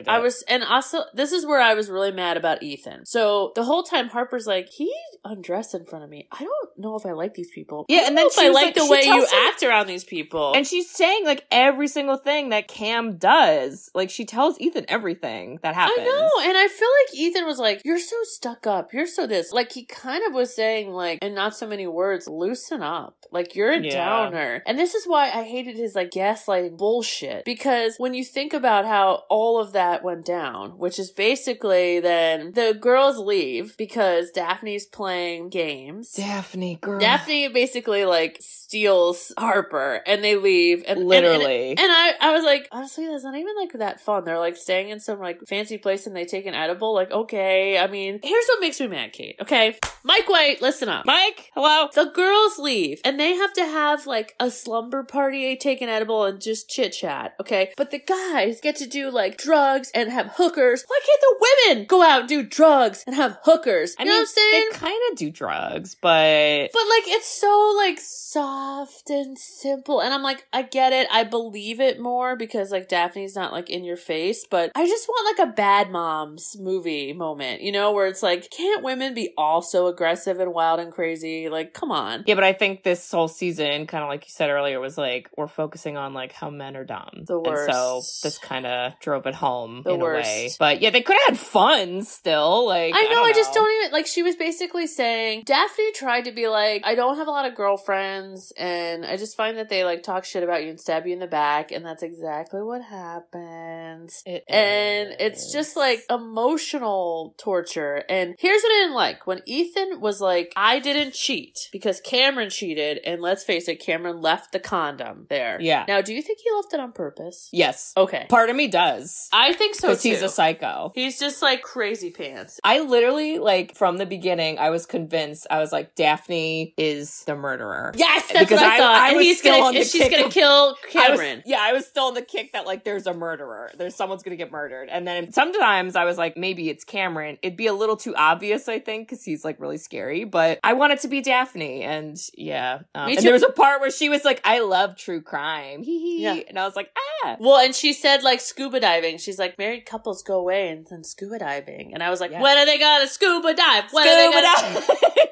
and also, this is where I was really mad about Ethan. So the whole time Harper's like, he undressed in front of me. I don't know if I like these people. Yeah, and then I like the way you act around these people. And she's saying like every single thing that Cam does. Like, she tells Ethan everything that happens. I know, and I feel like Ethan was like, you're so stuck up. You're so this. Like, he kind of was saying like, in not so many words, loosen up. Like, you're a downer. And this is why I hated his like gaslighting bullshit. Because when you think about how all of that went down, which is basically then the girls leave because Daphne's playing playing games. Daphne, girl. Daphne basically like steals Harper and they leave. And, literally. And I was like, honestly, that's not even like that fun. They're like staying in some like fancy place and they take an edible. Like, okay. I mean, here's what makes me mad, Kate. Okay. Mike White, listen up. Mike, hello. The girls leave and they have to have like a slumber party, take an edible and just chit chat. Okay. But the guys get to do like drugs and have hookers. Why can't the women go out and do drugs and have hookers? You know what I'm saying? They kind of do drugs, but like it's so like soft and simple. And I'm like, I get it. I believe it more because like Daphne's not like in your face, but I just want like a Bad Moms movie moment, you know, where it's like, can't women be all so aggressive and wild and crazy? Like, come on. Yeah, but I think this whole season, kind of like you said earlier, was like, we're focusing on like how men are dumb. The worst. And so this kind of drove it home The in worst. a way. But yeah, they could have had fun still. Like, I know, don't I just don't even, like, she was basically saying, Daphne tried to be like, I don't have a lot of girlfriends, and I just find that they, like, talk shit about you and stab you in the back, and that's exactly what happens. It's just, like, emotional torture. And here's what I didn't like. When Ethan was like, I didn't cheat, because Cameron cheated, and let's face it, Cameron left the condom there. Yeah. Now, do you think he left it on purpose? Yes. Okay. Part of me does. I think so, too. Because he's a psycho. He's just, like, crazy pants. I literally, like, from the beginning, I was convinced, I was like, Daphne is the murderer. Yes, that's what I thought. And she's gonna kill Cameron. I was still on the kick that, like, there's a murderer. Someone's gonna get murdered. And then sometimes I was like, maybe it's Cameron. It'd be a little too obvious, I think, because he's, like, really scary. But I want it to be Daphne. And, yeah. Me too. And there was a part where she was like, I love true crime. Yeah. And I was like, ah. Well, and she said, like, scuba diving. She's like, married couples go away and then scuba diving. And I was like, when are they gonna scuba dive? When are they gonna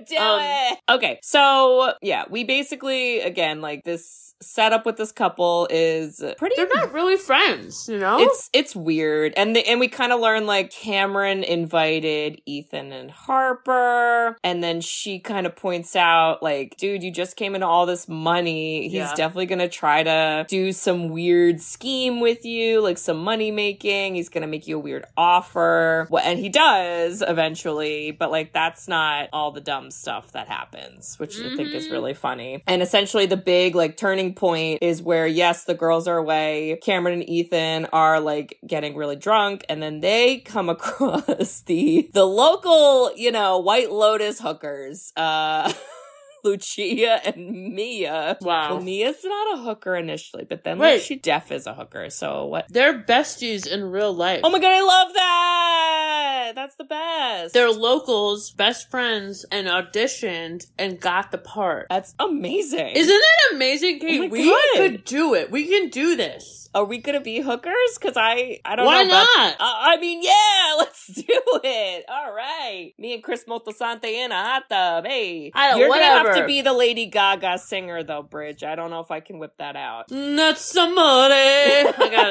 do it? Okay, so, yeah, we basically, again, like, this setup with this couple is pretty... They're not really friends, you know? It's weird. And we kind of learn, like, Cameron invited Ethan and Harper, and then she kind of points out, like, dude, you just came into all this money. He's definitely gonna try to do some weird scheme with you, like some money making. He's gonna make you a weird offer. And he does eventually, but, like, that's not all the dumb stuff that happens, which I think is really funny. And essentially the big, like, turning point is where, yes, the girls are away. Cameron and Ethan are, like, getting really drunk, and then they come across the local, you know, White Lotus hookers. Lucia and Mia. Wow. Well, Mia's not a hooker initially, but then like, she def is a hooker, so what? They're besties in real life. Oh my god, I love that! That's the best. They're locals, best friends, and auditioned and got the part. That's amazing. Isn't that amazing, Kate? Oh we could do it. We can do this. Are we gonna be hookers? Because I don't Why know. Why not? I mean, yeah, let's do it. All right. Me and Chris Moltisanti in a hot tub. Hey. You're gonna have to be the Lady Gaga singer, though, Bridge. I don't know if I can whip that out. Not somebody. I got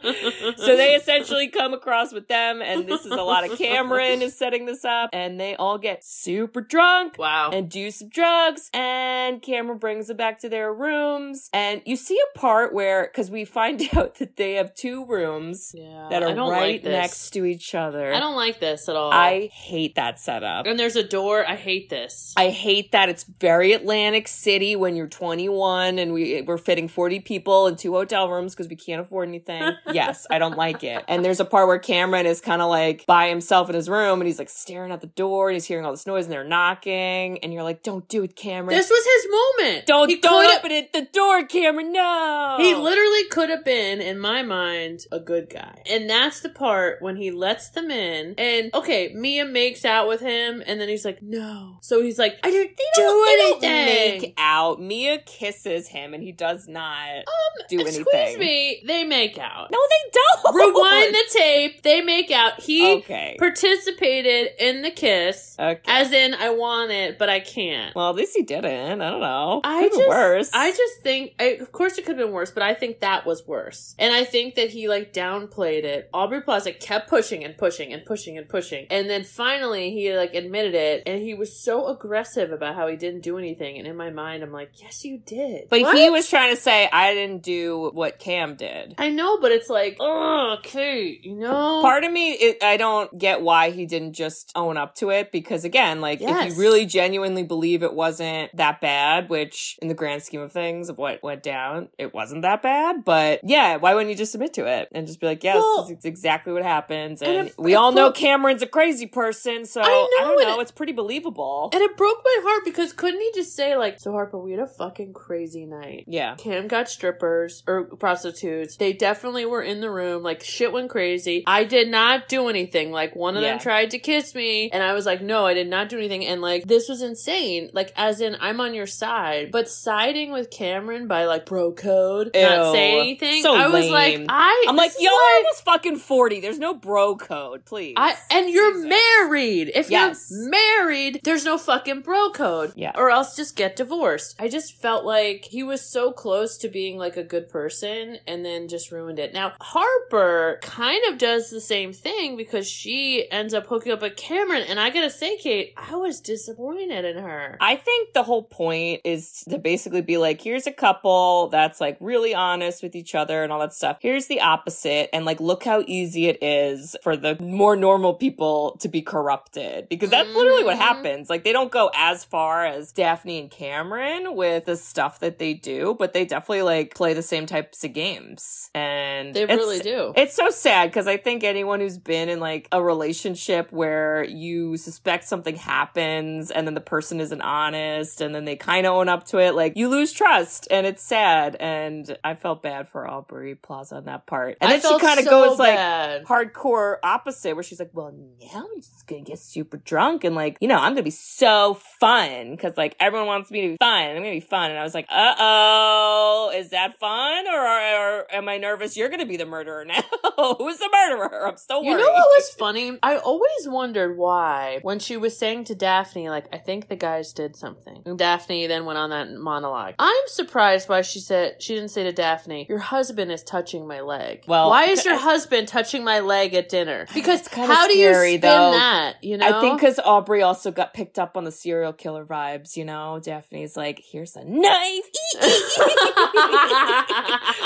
it. So they essentially come across with them, and this is a lot of Cameron is setting this up, and they all get super drunk. Wow. And do some drugs, and Cameron brings them back to their rooms, and you see a part where, because we find out that they have two rooms that are right next to each other. I don't like this at all. I hate that setup. And there's a door. I hate this. I hate that it's very Atlantic City when you're 21 and we're fitting 40 people in 2 hotel rooms because we can't afford anything. Yes, I don't like it. And there's a part where Cameron is kind of like by himself in his room and he's like staring at the door and he's hearing all this noise and they're knocking and you're like, don't do it, Cameron. This was his moment. Don't open it, the door, Cameron, no. He literally could have been, in my mind, a good guy. And that's the part when he lets them in. And, okay, Mia makes out with him, and then he's like, no. So he's like, I didn't do anything. They don't make out. Mia kisses him, and he does not do anything. Excuse me, they make out. No, they don't. Rewind the tape. They make out. He participated in the kiss. Okay. As in, I want it, but I can't. Well, at least he didn't. I don't know. Could have been worse. I just think, of course it could have been worse, but I think that was worse. And I think that he, like, downplayed it. Aubrey Plaza kept pushing and pushing and pushing and pushing. And then finally, he, like, admitted it. And he was so aggressive about how he didn't do anything. And in my mind, I'm like, yes, you did. But he was trying to say, I didn't do what Cam did. I know, but it's like, ugh. oh, Kate, you know? Part of me, I don't get why he didn't just own up to it, because again, like, if you really genuinely believe it wasn't that bad, which in the grand scheme of things of what went down, it wasn't that bad, but yeah, why wouldn't you just submit to it and just be like, yes, this is exactly what happens, and we all know Cameron's a crazy person, so I don't know, it's pretty believable. And it broke my heart, because couldn't he just say, like, so Harper, we had a fucking crazy night. Yeah. Cam got strippers, or prostitutes, they definitely were in the room, like, shit went crazy. I did not do anything, like, one of them tried to kiss me, and I was like, no, I did not do anything, and like, this was insane, like, as in, I'm on your side, but siding with Cameron by, like, bro code, not saying anything, so I was lame. like, I'm like, y'all are almost fucking 40, there's no bro code, please. And you're married. If you're married, there's no fucking bro code. Yeah. Or else just get divorced. I just felt like he was so close to being like a good person and then just ruined it. Now, Harper kind of does the same thing because she ends up hooking up with Cameron, and I gotta say, Kate, I was disappointed in her. I think the whole point is to basically be like, here's a couple that's like really honest with each other and all that stuff. Here's the opposite, and like, look how easy it is for the more normal people to be corrupted, because that's literally what happens. Like, they don't go as far as Daphne and Cameron with the stuff that they do, but they definitely like play the same types of games, and they really do. It's so sad, because I think anyone who's been in like a relationship where you suspect something happens and then the person isn't honest and then they kind of own up to it, like, you lose trust, and it's sad. And I felt bad for Aubrey Plaza on that part, and then she kind of goes like hardcore opposite, where she's like, well, now I'm just gonna get super drunk and like, you know, I'm gonna be so fun because like everyone wants me to be fun, and I'm gonna be fun. And I was like, uh-oh, is that fun, or am I nervous you're gonna be the murderer now? Who's the murderer? I'm still worried. You know what was funny? I always wondered why, when she was saying to Daphne, like, I think the guys did something, and Daphne then went on that monologue. I'm surprised why she didn't say to Daphne, your husband is touching my leg. Well, why is your husband touching my leg at dinner? Because how do you spin that, you know? I think because Aubrey also got picked up on the serial killer vibes, you know? Daphne's like, here's a knife.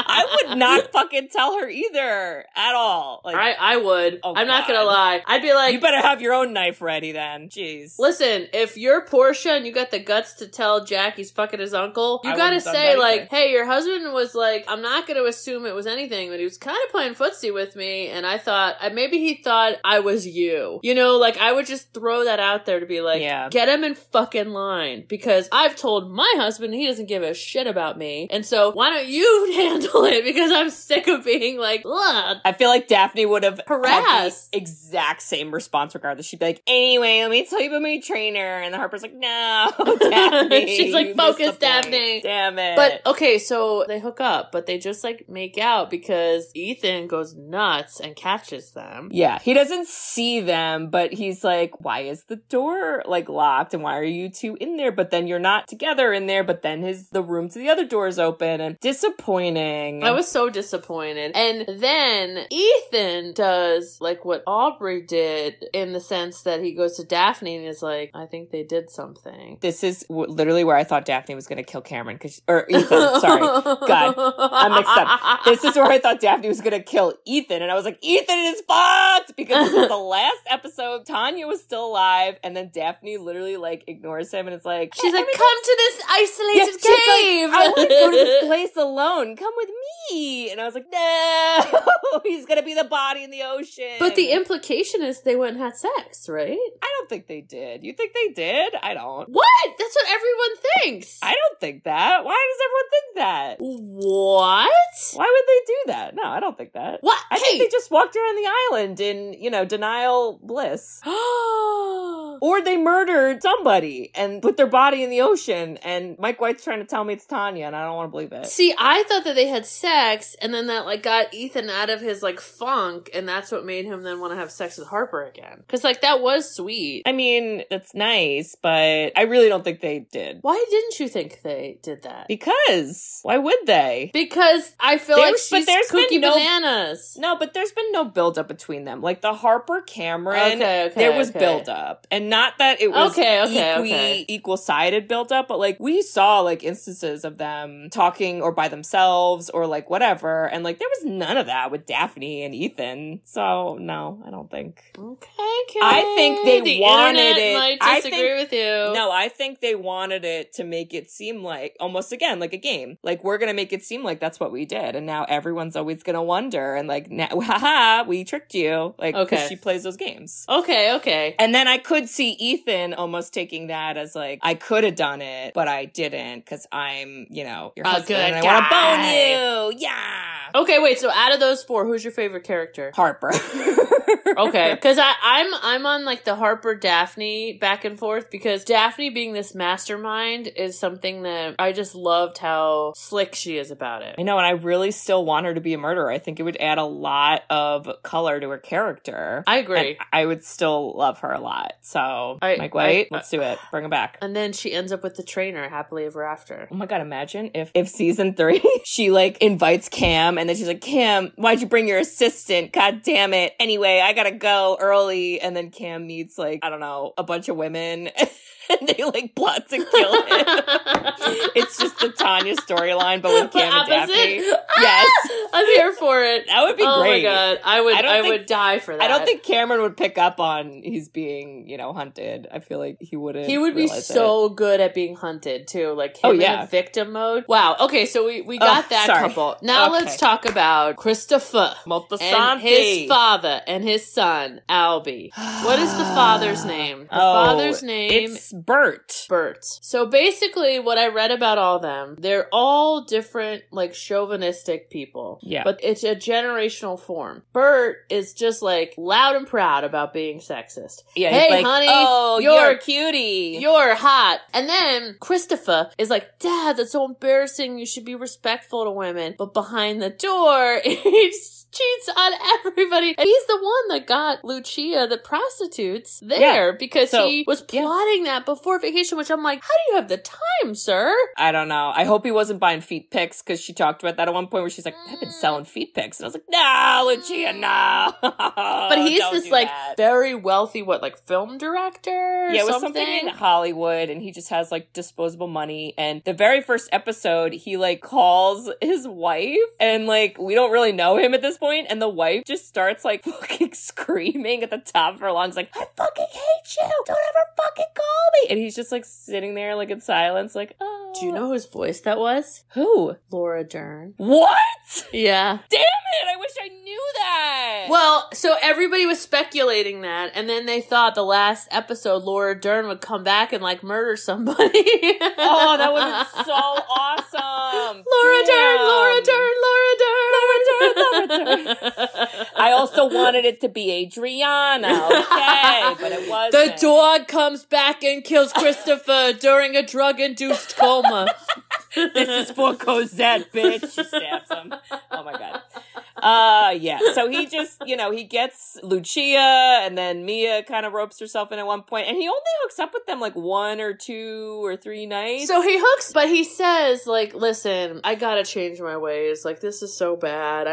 I would not fucking tell her either at all. Like, I would. Oh, I'm not gonna lie. I'd be like, you better have your own knife ready then. Jeez. Listen, if you're Portia and you got the guts to tell Jack he's fucking his uncle, you gotta say like, hey, your husband was like, I'm not gonna assume it was anything, but he was kind of playing footsie with me, and I thought, maybe he thought I was you. You know, like, I would just throw that out there to be like, get him in fucking line, because I've told my husband he doesn't give a shit about me, and so why don't you handle it, because I'm sick of being like, ugh. I feel like Daphne would have harassed. The exact same response regardless. She'd be like, anyway, let me tell you about my trainer, and the Harper's like, no, Daphne. She's like, focus, Daphne. Damn it. But, okay, so they hook up, but they just, like, make out because Ethan goes nuts and catches them. Yeah, he doesn't see them, but he's like, why is the door, like, locked, and why are you two in there? But then you're not together in there, but then the room to the other door is open, and disappointing. I was so disappointed. And then Ethan does, like, what Aubrey did, in the sense that he goes to Daphne and is like, I think they did something. This is literally where I thought Daphne was going to kill Cameron, or Ethan, sorry. God, I'm mixed up. This is where I thought Daphne was going to kill Ethan, and I was like, Ethan is fucked! Because this is the last episode, Tanya was still alive, and then Daphne literally, like, ignores him, and it's like, she's like, come to this isolated cave! Like, I want to go to this place alone. Come with me! And I was like, no! He's going to be the body in the ocean. But the implication is they went and had sex, right? I don't think they did. You think they did? I don't. What? That's what everyone thinks. I don't think that. Why does everyone think that? What? Why would they do that? No, I don't think that. What? I think they just walked around the island in, you know, denial bliss. Or they murdered somebody and put their body in the ocean, and Mike White's trying to tell me it's Tanya, and I don't want to believe it. See, I thought that they had sex, and then that, like, got Ethan out of his, like, funk, and that's what made him then want to have sex with Harper again. Because, like, that was sweet. I mean, that's nice, but I really don't think they did. Why didn't you think they did that? Because why would they? Because I feel like she's cookie bananas. No, but there's been no buildup between them. Like the Harper Cameron, there was buildup, and not that it was equal-sided buildup, but like we saw like instances of them talking or by themselves or like whatever, and like there was none of that with Daphne and Ethan. So no, I don't think. Okay, I think they wanted it. Might disagree with you. No, I think they wanted it to make it seem like almost again like a game. Like we're gonna make it seem like that's what we did, and now everyone's always gonna wonder and like, haha, we tricked you. Like because she plays those games. Okay. And then I could see Ethan almost taking that as like I could have done it, but I didn't because I'm your husband and I want to bone you. Yeah. Okay, wait. So out of those four, who's your favorite character? Harper. Okay, because I'm on like the Harper Daphne back and forth because Daphne being this mastermind is something that I just loved how slick she is about it. I know, and I really still want her to be a murderer. I think it would add a lot of color to her character. I agree. I would still love her a lot. So, Mike White, let's do it. Bring her back. And then she ends up with the trainer, happily ever after. Oh my God, imagine if season 3, she like invites Cam and then she's like, Cam, why'd you bring your assistant? God damn it. Anyway, I gotta go early. And then Cam meets like, I don't know, a bunch of women. And they like plot to kill him. It's just the Tanya storyline, but with Cam and Daphne. Yes, I'm here for it. That would be great. Oh my God, I would die for that. I don't think Cameron would pick up on he's being hunted. I feel like he wouldn't. He would be so good at being hunted too, like him in victim mode. Wow. Okay, so we got that couple. Now let's talk about Christopher Moltisanti and his father and his son Albie. What is the father's name? The father's name. It's Bert. So basically what I read about all them, they're all different like chauvinistic people. Yeah. But it's a generational form. Bert is just like loud and proud about being sexist. Yeah. Hey like, honey, oh, you're a cutie. You're hot. And then Christopher is like, Dad, that's so embarrassing. You should be respectful to women. But behind the door, he's cheats on everybody. And he's the one that got Lucia, the prostitutes, there because he was plotting that before vacation, which I'm like, how do you have the time, sir? I don't know. I hope he wasn't buying feet pics because she talked about that at one point where she's like, I've been selling feet pics. And I was like, no, Lucia, no. But he's this like very wealthy, film director? Yeah, it was something in Hollywood and he just has like disposable money. And the very first episode, he like calls his wife and like, we don't really know him at this point, and the wife just starts like fucking screaming at the top of her lungs like, I fucking hate you, don't ever fucking call me. And he's just like sitting there like in silence like, oh. Do you know whose voice that was? Who? Laura Dern. What? Yeah. Damn it, I wish I knew that. Well, so everybody was speculating that, and then they thought the last episode Laura Dern would come back and like murder somebody. Oh, that would have been so awesome. Laura Dern. I also wanted it to be Adriana, okay, but it wasn't. The dog comes back and kills Christopher during a drug-induced coma. This is for Cosette, bitch. She stabs him. Oh my God. Yeah. So he just, he gets Lucia and then Mia kind of ropes herself in at one point, and he only hooks up with them like 1 or 2 or 3 nights. So he hooks, but he says like, listen, I gotta change my ways. Like, this is so bad.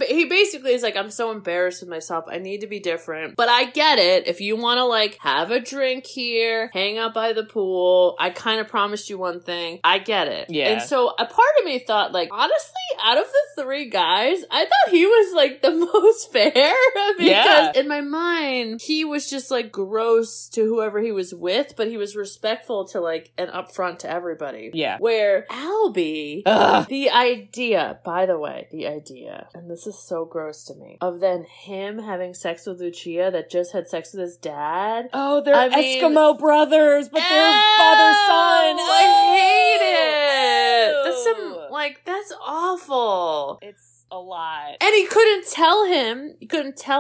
He basically is like, I'm so embarrassed with myself. I need to be different, but I get it. If you want to like have a drink here, hang out by the pool, I kind of promised you one thing. I get it. Yeah. And so a part of me thought like, honestly, out of the 3 guys, I thought he was like the most fair because in my mind, he was just like gross to whoever he was with, but he was respectful to like and upfront to everybody. Yeah. Where Albie, the idea, and this is so gross to me, of then him having sex with Lucia that just had sex with his dad. Oh, they're Eskimo brothers, but they're father-son. I hate it. That's that's awful. a lot. And he couldn't tell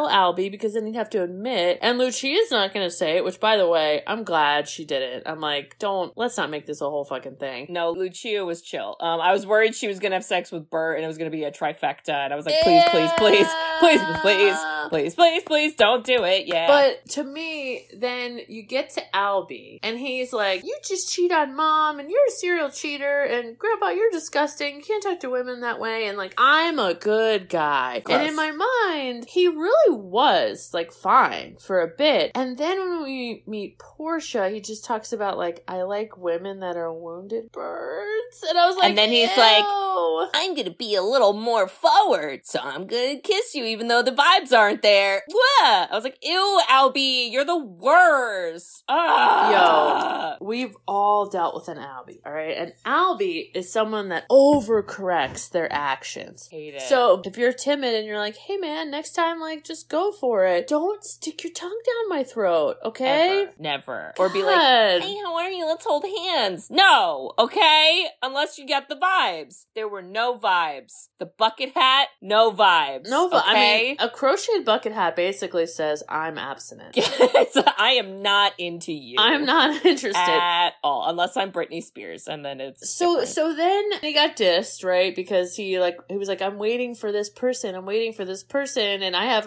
Albie because then he'd have to admit, and Lucia's not going to say it, which by the way, I'm glad she didn't. I'm like, let's not make this a whole fucking thing. No, Lucia was chill. I was worried she was going to have sex with Bert and it was going to be a trifecta, and I was like, please, don't do it. Yeah. But to me, then you get to Albie and he's like, you just cheat on mom and you're a serial cheater and grandpa, you're disgusting. You can't talk to women that way. And like, I'm a good guy. And in my mind, he really was like fine for a bit. And then when we meet Portia, he just talks about like, I like women that are wounded birds. And I was like, and then he's like, I'm going to be a little more forward. So I'm going to kiss you even though the vibes aren't there. Wah! I was like, ew, Albie, you're the worst. Yo, we've all dealt with an Albie, all right? And Albie is someone that overcorrects their actions. Hate it. So if you're timid and you're like, hey man, next time, like, just go for it. Don't stick your tongue down my throat, okay? Never. Or be like, hey, how are you? Let's hold hands. No, okay? Unless you get the vibes. There were no vibes. The bucket hat, no vibes. No vibes. Okay? I mean, a crocheted bucket hat basically says, I'm abstinent. So I am not into you. I'm not interested. At all. Unless I'm Britney Spears, and then it's different. So then he got dissed, right? Because he was like, I'm waiting for this person, and I have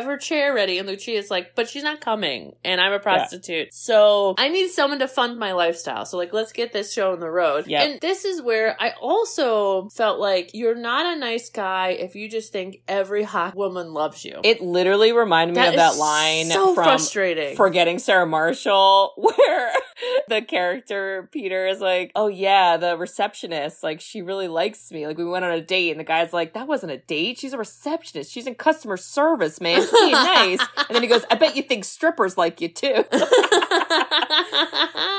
her chair ready, and Lucia's like, but she's not coming, and I'm a prostitute. Yeah. So I need someone to fund my lifestyle. So like, let's get this show on the road. Yep. And this is where I also felt like you're not a nice guy if you just think every hot woman loves you. It literally reminded me of that line so from frustrating. Forgetting Sarah Marshall, where the character Peter is like, oh yeah, the receptionist, like, she really likes me. Like, we went on a date, and the guy's like, that wasn't a date. She's a receptionist. She's in customer service, man. She's being nice. And then he goes, I bet you think strippers like you too.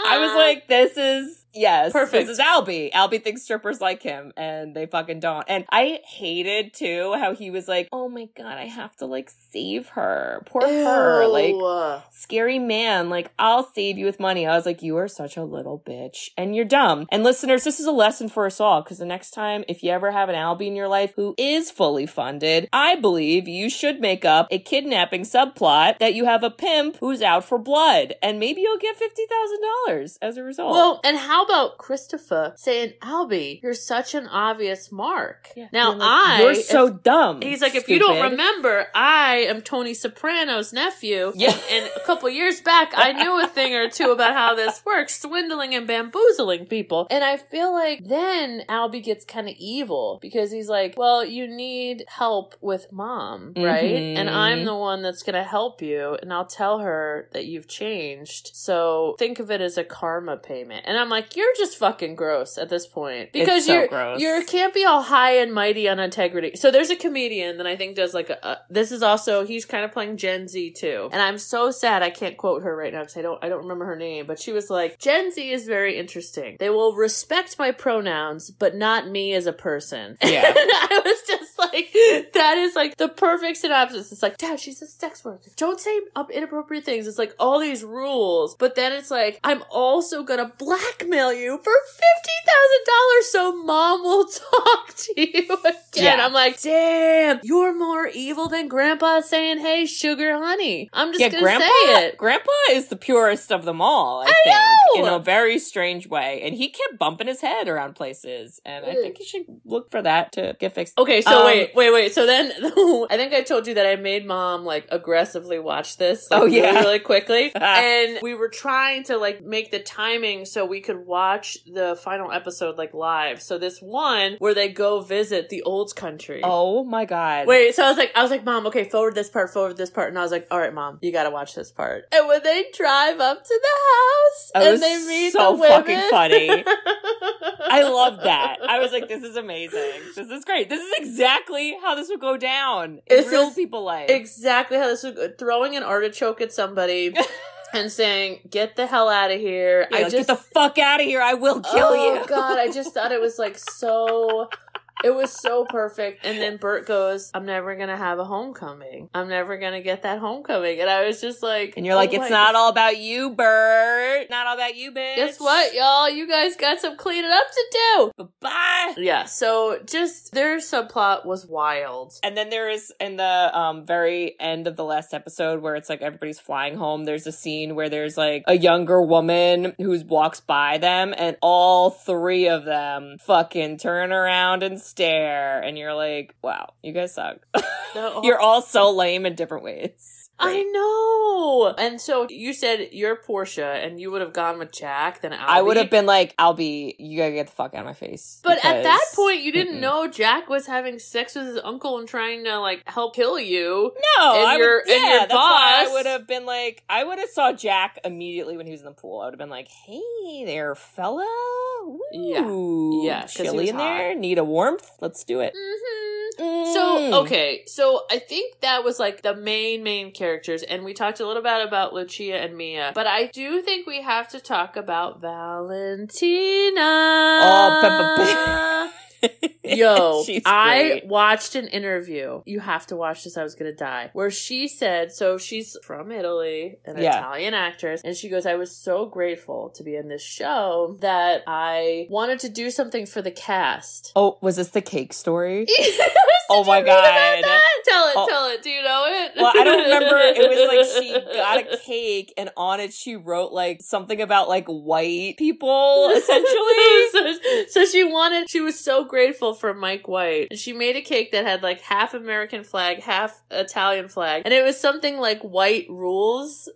I was like, this is... Yes, perfect. This is Albie. Albie thinks strippers like him, and they fucking don't. And I hated, too, how he was like, oh my god, I have to, like, save her. Poor her. Like, scary man. Like, I'll save you with money. I was like, you are such a little bitch, and you're dumb. And listeners, this is a lesson for us all, because the next time, if you ever have an Albie in your life who is fully funded, I believe you should make up a kidnapping subplot that you have a pimp who's out for blood, and maybe you'll get $50,000 as a result. Well, and how about Christopher saying, Albie, you're such an obvious mark. Yeah. Now you're so dumb. He's like, if you don't remember, I am Tony Soprano's nephew. Yeah. And a couple years back, I knew a thing or two about how this works, swindling and bamboozling people. And I feel like then Albie gets kind of evil because he's like, well, you need help with mom, right? Mm-hmm. And I'm the one that's going to help you, and I'll tell her that you've changed. So think of it as a karma payment. And I'm like, you're just fucking gross at this point. Because you can't be all high and mighty on integrity. So there's a comedian that I think does like this is also, he's kind of playing Gen Z too. And I'm so sad I can't quote her right now because I don't remember her name. But she was like, Gen Z is very interesting. They will respect my pronouns, but not me as a person. Yeah. And I was just like, that is like the perfect synopsis. It's like, Dad, she's a sex worker. Don't say inappropriate things. It's like all these rules. But then it's like, I'm also gonna blackmail you for $50,000 so mom will talk to you again. Yeah. I'm like, damn, you're more evil than grandpa saying, hey, sugar honey. I'm just gonna say it. Grandpa is the purest of them all, I think. In a very strange way. And he kept bumping his head around places. And I think you should look for that to get fixed. Okay, so wait. So then, I think I told you that I made mom, like, aggressively watch this. Like, really quickly. And we were trying to, like, make the timing so we could watch the final episode like live. So this one where they go visit the old country. Oh my god. Wait, so I was like, Mom, okay, forward this part. And I was like, all right, Mom, you gotta watch this part. And when they drive up to the house and they meet the women. So fucking funny. I love that. I was like, this is amazing. This is great. This is exactly how this would go down in real people life. Exactly how this would go. Throwing an artichoke at somebody. And saying, get the hell out of here. Yeah, get the fuck out of here. I will kill you. Oh, God. I just thought it was, like, so It was so perfect. And then Bert goes, I'm never going to have a homecoming. I'm never going to get that homecoming. And I was just like... And you're like, it's not all about you, Bert. Not all about you, bitch. Guess what, y'all? You guys got some cleaning up to do. Bye-bye. Yeah, so just their subplot was wild. And then there is, in the very end of the last episode, where it's like everybody's flying home, there's a scene where there's like a younger woman who walks by them, and all three of them fucking turn around and stare, and you're like, wow, you guys suck. You're all so lame in different ways. I know. And so you said you're Portia, and you would have gone with Jack, then Albie. I would have been like, Albie, you gotta get the fuck out of my face. But at that point, you didn't know Jack was having sex with his uncle and trying to, like, help kill you. No, and your that's boss. why I would have been like, I would have saw Jack immediately when he was in the pool. I would have been like, hey there, fella. Woo. Yeah. Chilly in there? Need a warmth? Let's do it. So, okay. So, I think that was, like, the main characters. And we talked a little bit about Lucia and Mia. But I do think we have to talk about Valentina. Oh, Yo, She's I great. watched an interview. You have to watch this. I was going to die. Where she said, so she's from Italy, an Italian actress. And she goes, I was so grateful to be in this show that I wanted to do something for the cast. Oh, was this the cake story? Oh my God. Tell it. Do you know it? Well, I don't remember. It was like she got a cake and on it she wrote like something about like white people, essentially. so she was so grateful for Mike White. And she made a cake that had like half American flag, half Italian flag. And it was something like white rules.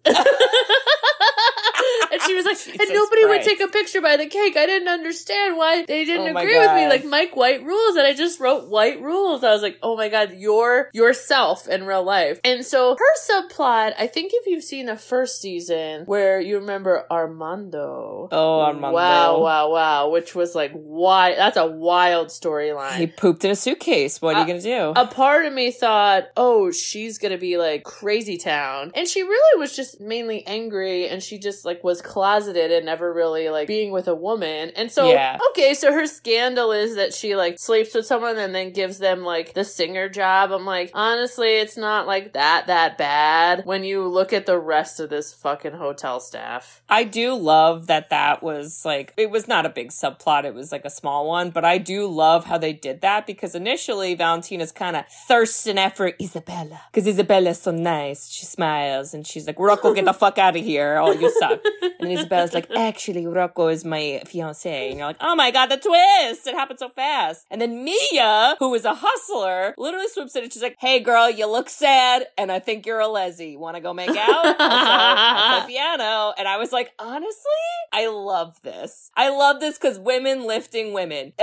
And she was like, and nobody would take a picture by the cake. I didn't understand why they didn't agree with me. Like, Mike White rules. And I just wrote white rules. I was like, oh my God, you're yourself in real life. And so her subplot, I think if you've seen the first season where you remember Armando. Oh, Armando. Wow. Which was like, why? That's a wild storyline. He pooped in a suitcase. What are you going to do? A part of me thought, oh, she's going to be like crazy town. And she really was just mainly angry. And she just like was closeted and never really like being with a woman. And so, okay, so her scandal is that she like sleeps with someone and then gives them like the singer job. I'm like, honestly, it's not like that bad when you look at the rest of this fucking hotel staff. I do love that was like, it was not a big subplot. It was like a small one, but I do love how they did that because initially Valentina's kind of thirsting after Isabella because Isabella's so nice. She smiles and she's like, Rocco, get the fuck out of here. Oh, you suck. And Isabella's like, actually, Rocco is my fiancé. And you're like, oh my God, the twist. It happened so fast. And then Mia, who is a hustler, literally swoops in and she's like, hey girl, you look sad and I think you're a lessie. Want to go make out? Also, I play piano. And I was like, honestly, I love this. I love this because women lifting women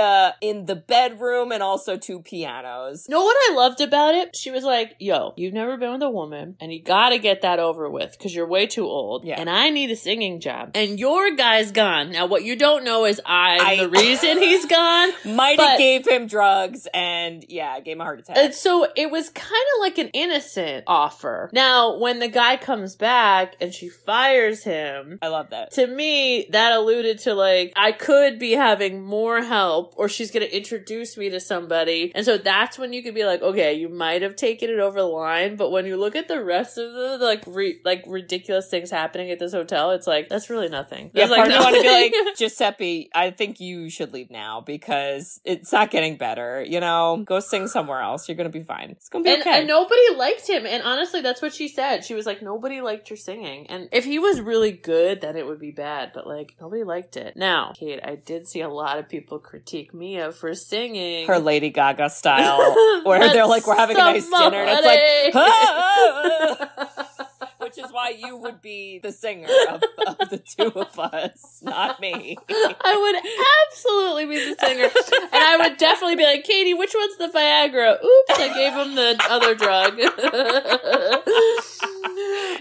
in the bedroom and also two pianos. Know what I loved about it? She was like, yo, you've never been with a woman and you gotta get that over with because you're way too old. Yeah. And I need a singing job. And your guy's gone. Now, what you don't know is I'm the reason he's gone. Mighty gave him drugs and, gave him a heart attack. And so it was kind of like an innocent offer. Now, when the guy comes back and she fires him. I love that. To me, that alluded to like, I could be having more help or she's going to introduce me to somebody. And so that's when you could be like, okay, you might have taken it over the line. But when you look at the rest of the like ridiculous things happening at this hotel, it's like, that's really nothing. That's part of me want to be like, Giuseppe, I think you should leave now because it's not getting better. You know, go sing somewhere else. You're going to be fine. It's going to be okay. And nobody liked him. And honestly, that's what she said. She was like, nobody liked your singing. And if he was really good, then it would be bad. But like, nobody liked it. Now, Kate, I did see a lot of people critique Mia for singing. Her Lady Gaga style. Where they're like, we're having a nice dinner. And it's like, which is why you would be the singer of the two of us, not me. I would absolutely be the singer. And I would definitely be like, Katie, which one's the Viagra? Oops, I gave him the other drug.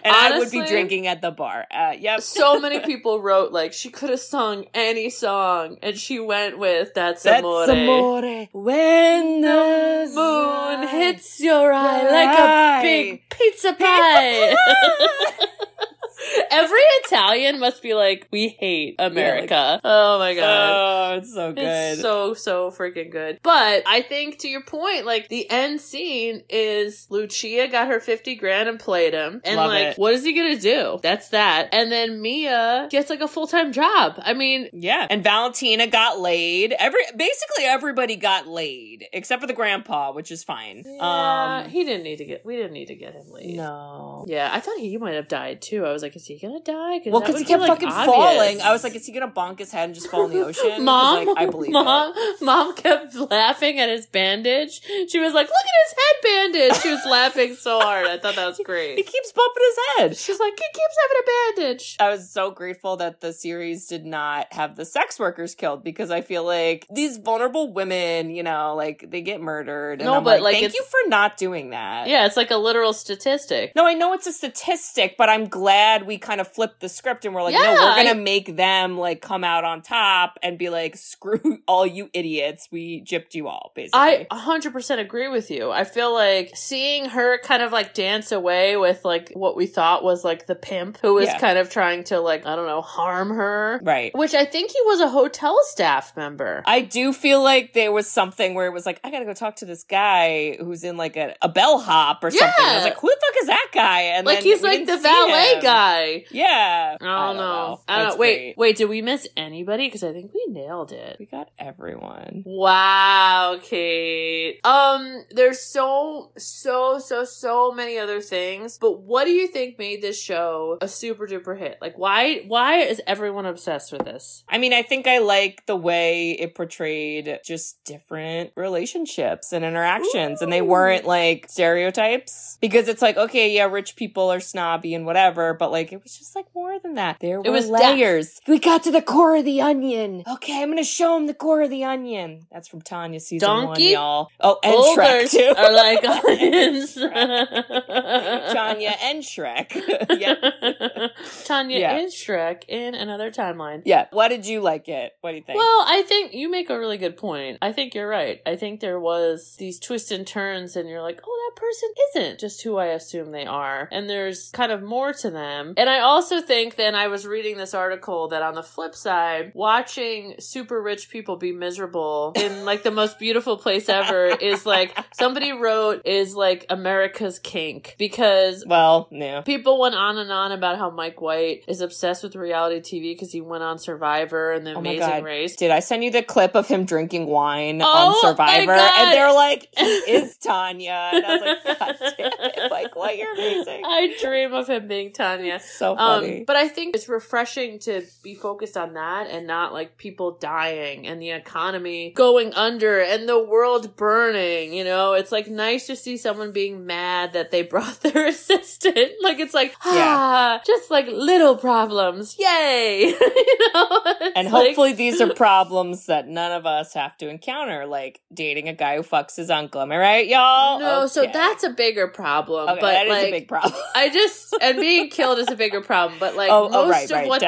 And honestly, I would be drinking at the bar. Yep. So many people wrote, like, she could have sung any song, and she went with That's Amore. That's Amore. When the moon hits your eye like a big pizza pie. Every Italian must be like, we hate America. Oh my god. Oh, it's so good. It's so freaking good. But I think to your point, like the end scene is Lucia got her 50 grand and played him. And Love like, it. what is he gonna do? That's that. And then Mia gets like a full-time job. I mean, yeah. And Valentina got laid. Basically everybody got laid except for the grandpa, which is fine. Yeah, we didn't need to get him laid. No. Yeah, I thought he might have died too. I was like, is he gonna die? Well, because he kept fucking falling. I was like, is he gonna bonk his head and just fall in the ocean? Mom, like, I believe it. Mom kept laughing at his bandage. She was like, look at his head bandage. She was laughing so hard. I thought that was great. He keeps bumping his head. She's like, he keeps having a bandage. I was so grateful that the series did not have the sex workers killed, because I feel like these vulnerable women, you know, like they get murdered. And no, I'm but like, thank you for not doing that. Yeah, it's like a literal statistic. No, I know it's a statistic, but I'm glad we kind of flipped the script and we're like, no, we're going to make them like come out on top and be like, screw all you idiots. We gypped you all, basically. I 100% agree with you. I feel like seeing her kind of like dance away with like what we thought was like the pimp who was kind of trying to like, I don't know, harm her. Right. Which I think he was a hotel staff member. I do feel like there was something where it was like, I gotta go talk to this guy who's in like a bellhop or something. I was like, who the fuck is that guy? And like then he's like the valet guy. Yeah. I don't know. Wait, did we miss anybody? Because I think we nailed it. We got everyone. Wow, Kate. There's so many other things. But what do you think made this show a super duper hit? Like, why is everyone obsessed with this? I mean, I think I like the way it portrayed just different relationships and interactions. Ooh. And they weren't like stereotypes, because it's like, okay, yeah, rich people are snobby and whatever, but like it was just like more than that. There were layers. We got to the core of the onion. Okay, I'm gonna show them the core of the onion. That's from Tanya season 1, y'all. Oh, and Shrek too. Are like onions. Tanya and Shrek. Yeah. Tanya and Shrek in another timeline. Yeah. Why did you like it? What do you think? Well, I think you make a really good point. I think you're right. I think there was these twists and turns and you're like, oh, that person isn't just who I assume they are. And there's kind of more to them. And I also think then I was reading this article that on the flip side, watching super rich people be miserable in like the most beautiful place ever is like, somebody wrote, is like America's kink. Because people went on and on about how Mike White is obsessed with reality TV because he went on Survivor and The Amazing Race. Did I send you the clip of him drinking wine on Survivor? And they're like, he is Tanya. And I was like, God damn it, Mike White, you're amazing. I dream of him being Tanya. It's so funny. But I think it's refreshing to be focused on that and not like people dying and the economy going under and the world burning, you know? It's like nice to see someone being mad that they brought their assistant. Like it's like, just like little problems. Yay! You know? And hopefully these are problems that none of us have to encounter, like dating a guy who fucks his uncle. Am I right, y'all? No, so that's a bigger problem. Okay, but that like, is a big problem. and being killed is a bigger problem. But like most of what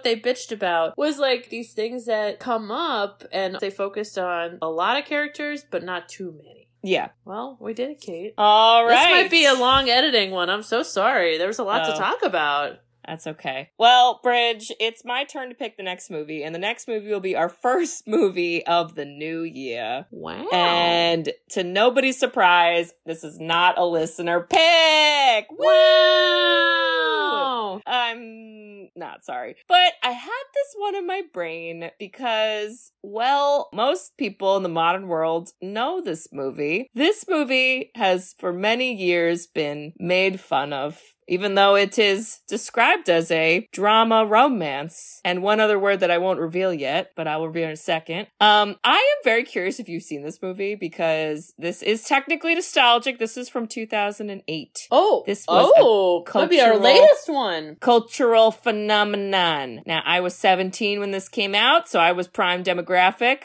they bitched about was like these things that come up, and they focused on a lot of characters, but not too many. Yeah. Well, we did it, Kate. All right. This might be a long editing one. I'm so sorry. There was a lot to talk about. That's okay. Well, Bridge, it's my turn to pick the next movie, and the next movie will be our first movie of the new year. Wow. And to nobody's surprise, this is not a listener pick. Wow. I'm not sorry. But I had this one in my brain because, well, most people in the modern world know this movie. This movie has for many years been made fun of, even though it is described as a drama romance. And one other word that I won't reveal yet, but I will reveal in a second. I am very curious if you've seen this movie, because this is technically nostalgic. This is from 2008. Oh, this was maybe our latest one. Cultural phenomenon. Now, I was 17 when this came out, so I was prime demographic.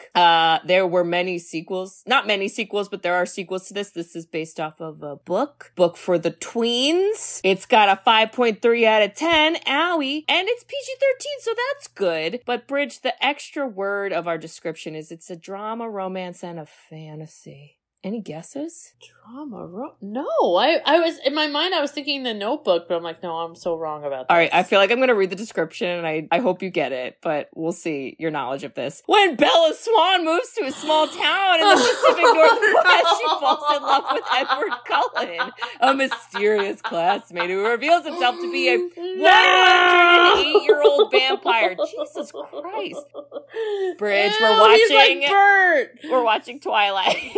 There were many sequels. Not many sequels, but there are sequels to this. This is based off of a book for the tweens. It's got a 5.3 out of 10, owie, and it's PG-13, so that's good. But Bridge, the extra word of our description is it's a drama, romance, and a fantasy. Any guesses? No, I was in my mind. I was thinking The Notebook, but I'm like, no, I'm so wrong about that. All right, I feel like I'm going to read the description, and I hope you get it, but we'll see your knowledge of this. When Bella Swan moves to a small town in the Pacific Northwest, she falls in love with Edward Cullen, a mysterious classmate who reveals himself to be a 108-year-old vampire. Jesus Christ. Bridge, we're watching... He's like Bert! We're watching Twilight.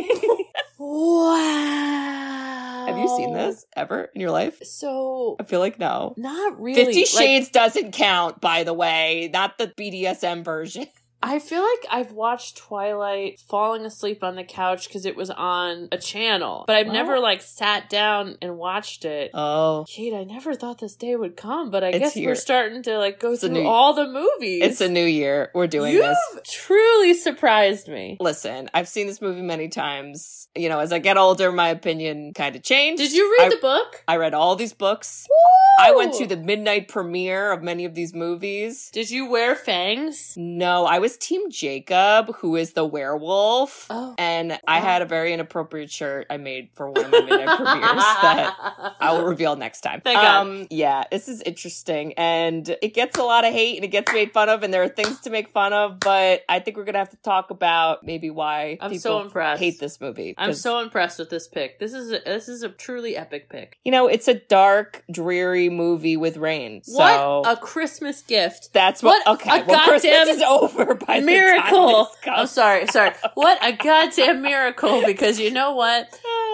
Wow. Have you seen this ever in your life? So... I feel like no. Not really. 50 Shades doesn't count, by the way. Not the BDSM version. I feel like I've watched Twilight falling asleep on the couch because it was on a channel, but I've never sat down and watched it. Oh. Kate, I never thought this day would come, but I It's guess here. we're starting to go through all the movies. It's a new year. We're doing this. You've truly surprised me. Listen, I've seen this movie many times. You know, as I get older, my opinion kind of changed. Did you read the book? I read all these books. Woo! I went to the midnight premiere of many of these movies. Did you wear fangs? No, I was Team Jacob, who is the werewolf. Oh. And I had a very inappropriate shirt I made for one of the midnight premieres that I will reveal next time. Thank God. Yeah, this is interesting. And it gets a lot of hate and it gets made fun of and there are things to make fun of, but I think we're going to have to talk about maybe why people hate this movie. I'm so impressed with this pick. This is a truly epic pick. You know, it's a dark, dreary movie with rain. What a Christmas gift. That's what okay. Well, Christmas is over by miracle. the time this comes. Sorry. What a goddamn miracle, because you know what?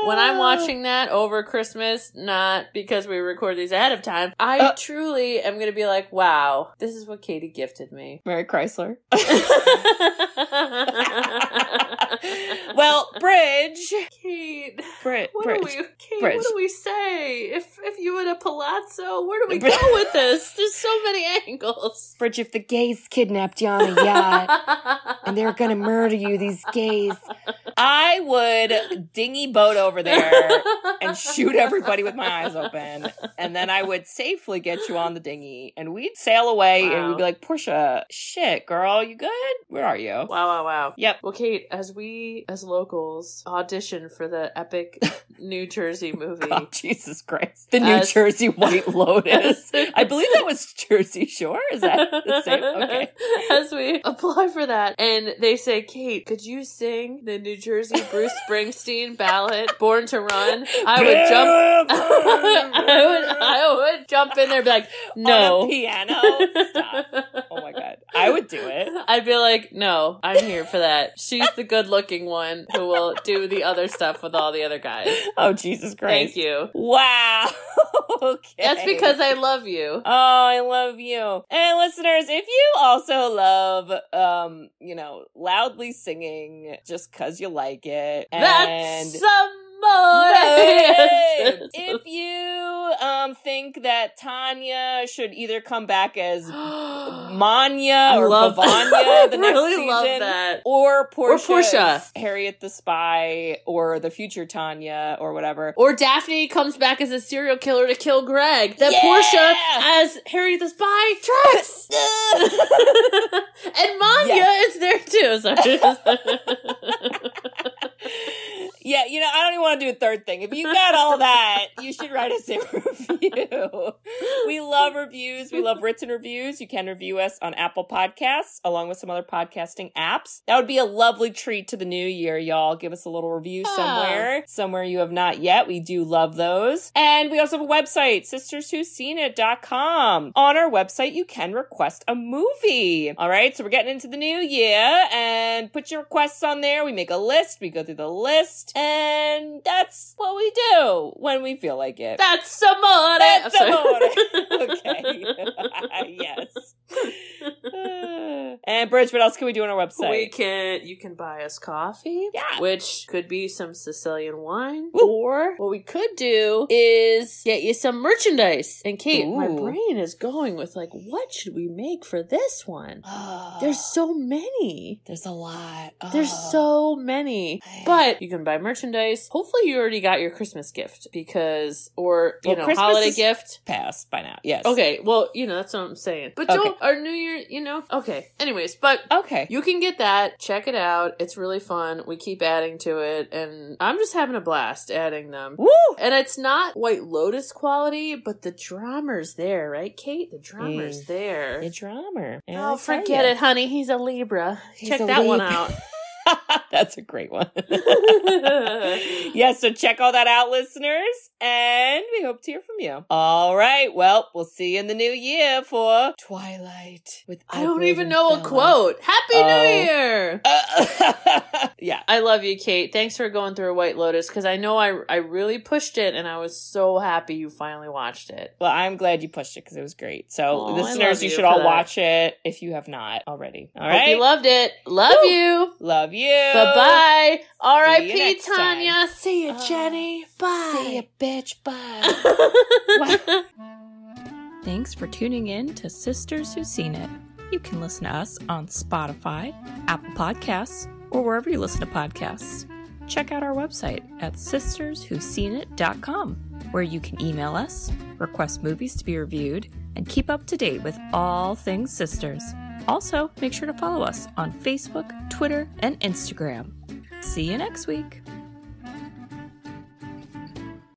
When I'm watching that over Christmas, not because we record these ahead of time, I truly am going to be like, wow, this is what Katie gifted me. Mary Chrysler. Well, Bridge. Kate. Bridge. What do we say? If you had a palazzo, where do we go with this? There's so many angles. Bridge, if the gays kidnapped you on a yacht and they're gonna murder you, these gays, I would dinghy boat over there and shoot everybody with my eyes open. And then I would safely get you on the dinghy and we'd sail away and we'd be like, Portia, shit, girl, you good? Where are you? Wow. Yep. Well, Kate, as we, as locals, audition for the epic New Jersey movie. Oh, Jesus Christ. The New Jersey White Lotus. I believe that was Jersey Shore. Is that the same? Okay. As we apply for that, and they say, Kate, could you sing the New Jersey Bruce Springsteen ballad, Born to Run? I would jump in there and be like, no. On a piano? Stop. Oh my God. I would do it. I'd be like, no, I'm here for that. She's the good looking one who will do the other stuff with all the other guys. Oh, Jesus Christ. Thank you. Wow. Okay. That's because I love you. Oh, I love you. And listeners, if you also love, loudly singing just because you like it. That's if you think that Tanya should either come back as Manya or Bavanya the next season, love that. or Portia, Harriet the Spy, or the future Tanya, or whatever, or Daphne comes back as a serial killer to kill Greg, that Portia as Harriet the Spy tracks, and Manya is there too. Sorry. Yeah, I don't even want to do a third thing. If you got all that, you should write us a review. We love reviews. We love written reviews. You can review us on Apple Podcasts, along with some other podcasting apps. That would be a lovely treat to the new year, y'all. Give us a little review somewhere you have not yet. We do love those. And we also have a website, sisterswhoseenit.com. On our website, you can request a movie. All right, so we're getting into the new year, and put your requests on there. We make a list. We go through the list. And that's what we do when we feel like it. That's amore. That's amore. Okay. Yes. And Bridge, what else can we do on our website? You can buy us coffee. Yeah. Which could be some Sicilian wine. Ooh. Or what we could do is get you some merchandise. And Kate, my brain is going with what should we make for this one? There's so many. There's a lot. There's so many. But you can buy merchandise. Hopefully you already got your Christmas gift holiday gift. Passed by now. Yes. Okay. Well, that's what I'm saying. But don't our New Year, Okay. Anyways, but okay. You can get that. Check it out. It's really fun. We keep adding to it, and I'm just having a blast adding them. Woo! And it's not White Lotus quality, but the drama's there, right, Kate? The drama's there. The drama. Oh, forget it, honey. He's a Libra. Check that one out. That's a great one. So check all that out, listeners, and we hope to hear from you. All right, well, we'll see you in the new year for Twilight with I don't even know a quote. Happy New Year! Yeah. I love you, Kate. Thanks for going through White Lotus, because I know I really pushed it, and I was so happy you finally watched it. Well, I'm glad you pushed it, because it was great. So, listeners, you should all watch it if you have not already. All right? Hope you loved it. Love you. Love you. Bye-bye. R.I.P. Tanya. See you, Jenny. Bye. See you, bitch. Bye. Thanks for tuning in to Sisters Who've Seen It. You can listen to us on Spotify, Apple Podcasts, or wherever you listen to podcasts. Check out our website at sisterswho'veseenit.com, where you can email us, request movies to be reviewed, and keep up to date with all things sisters. Also, make sure to follow us on Facebook, Twitter, and Instagram. See you next week.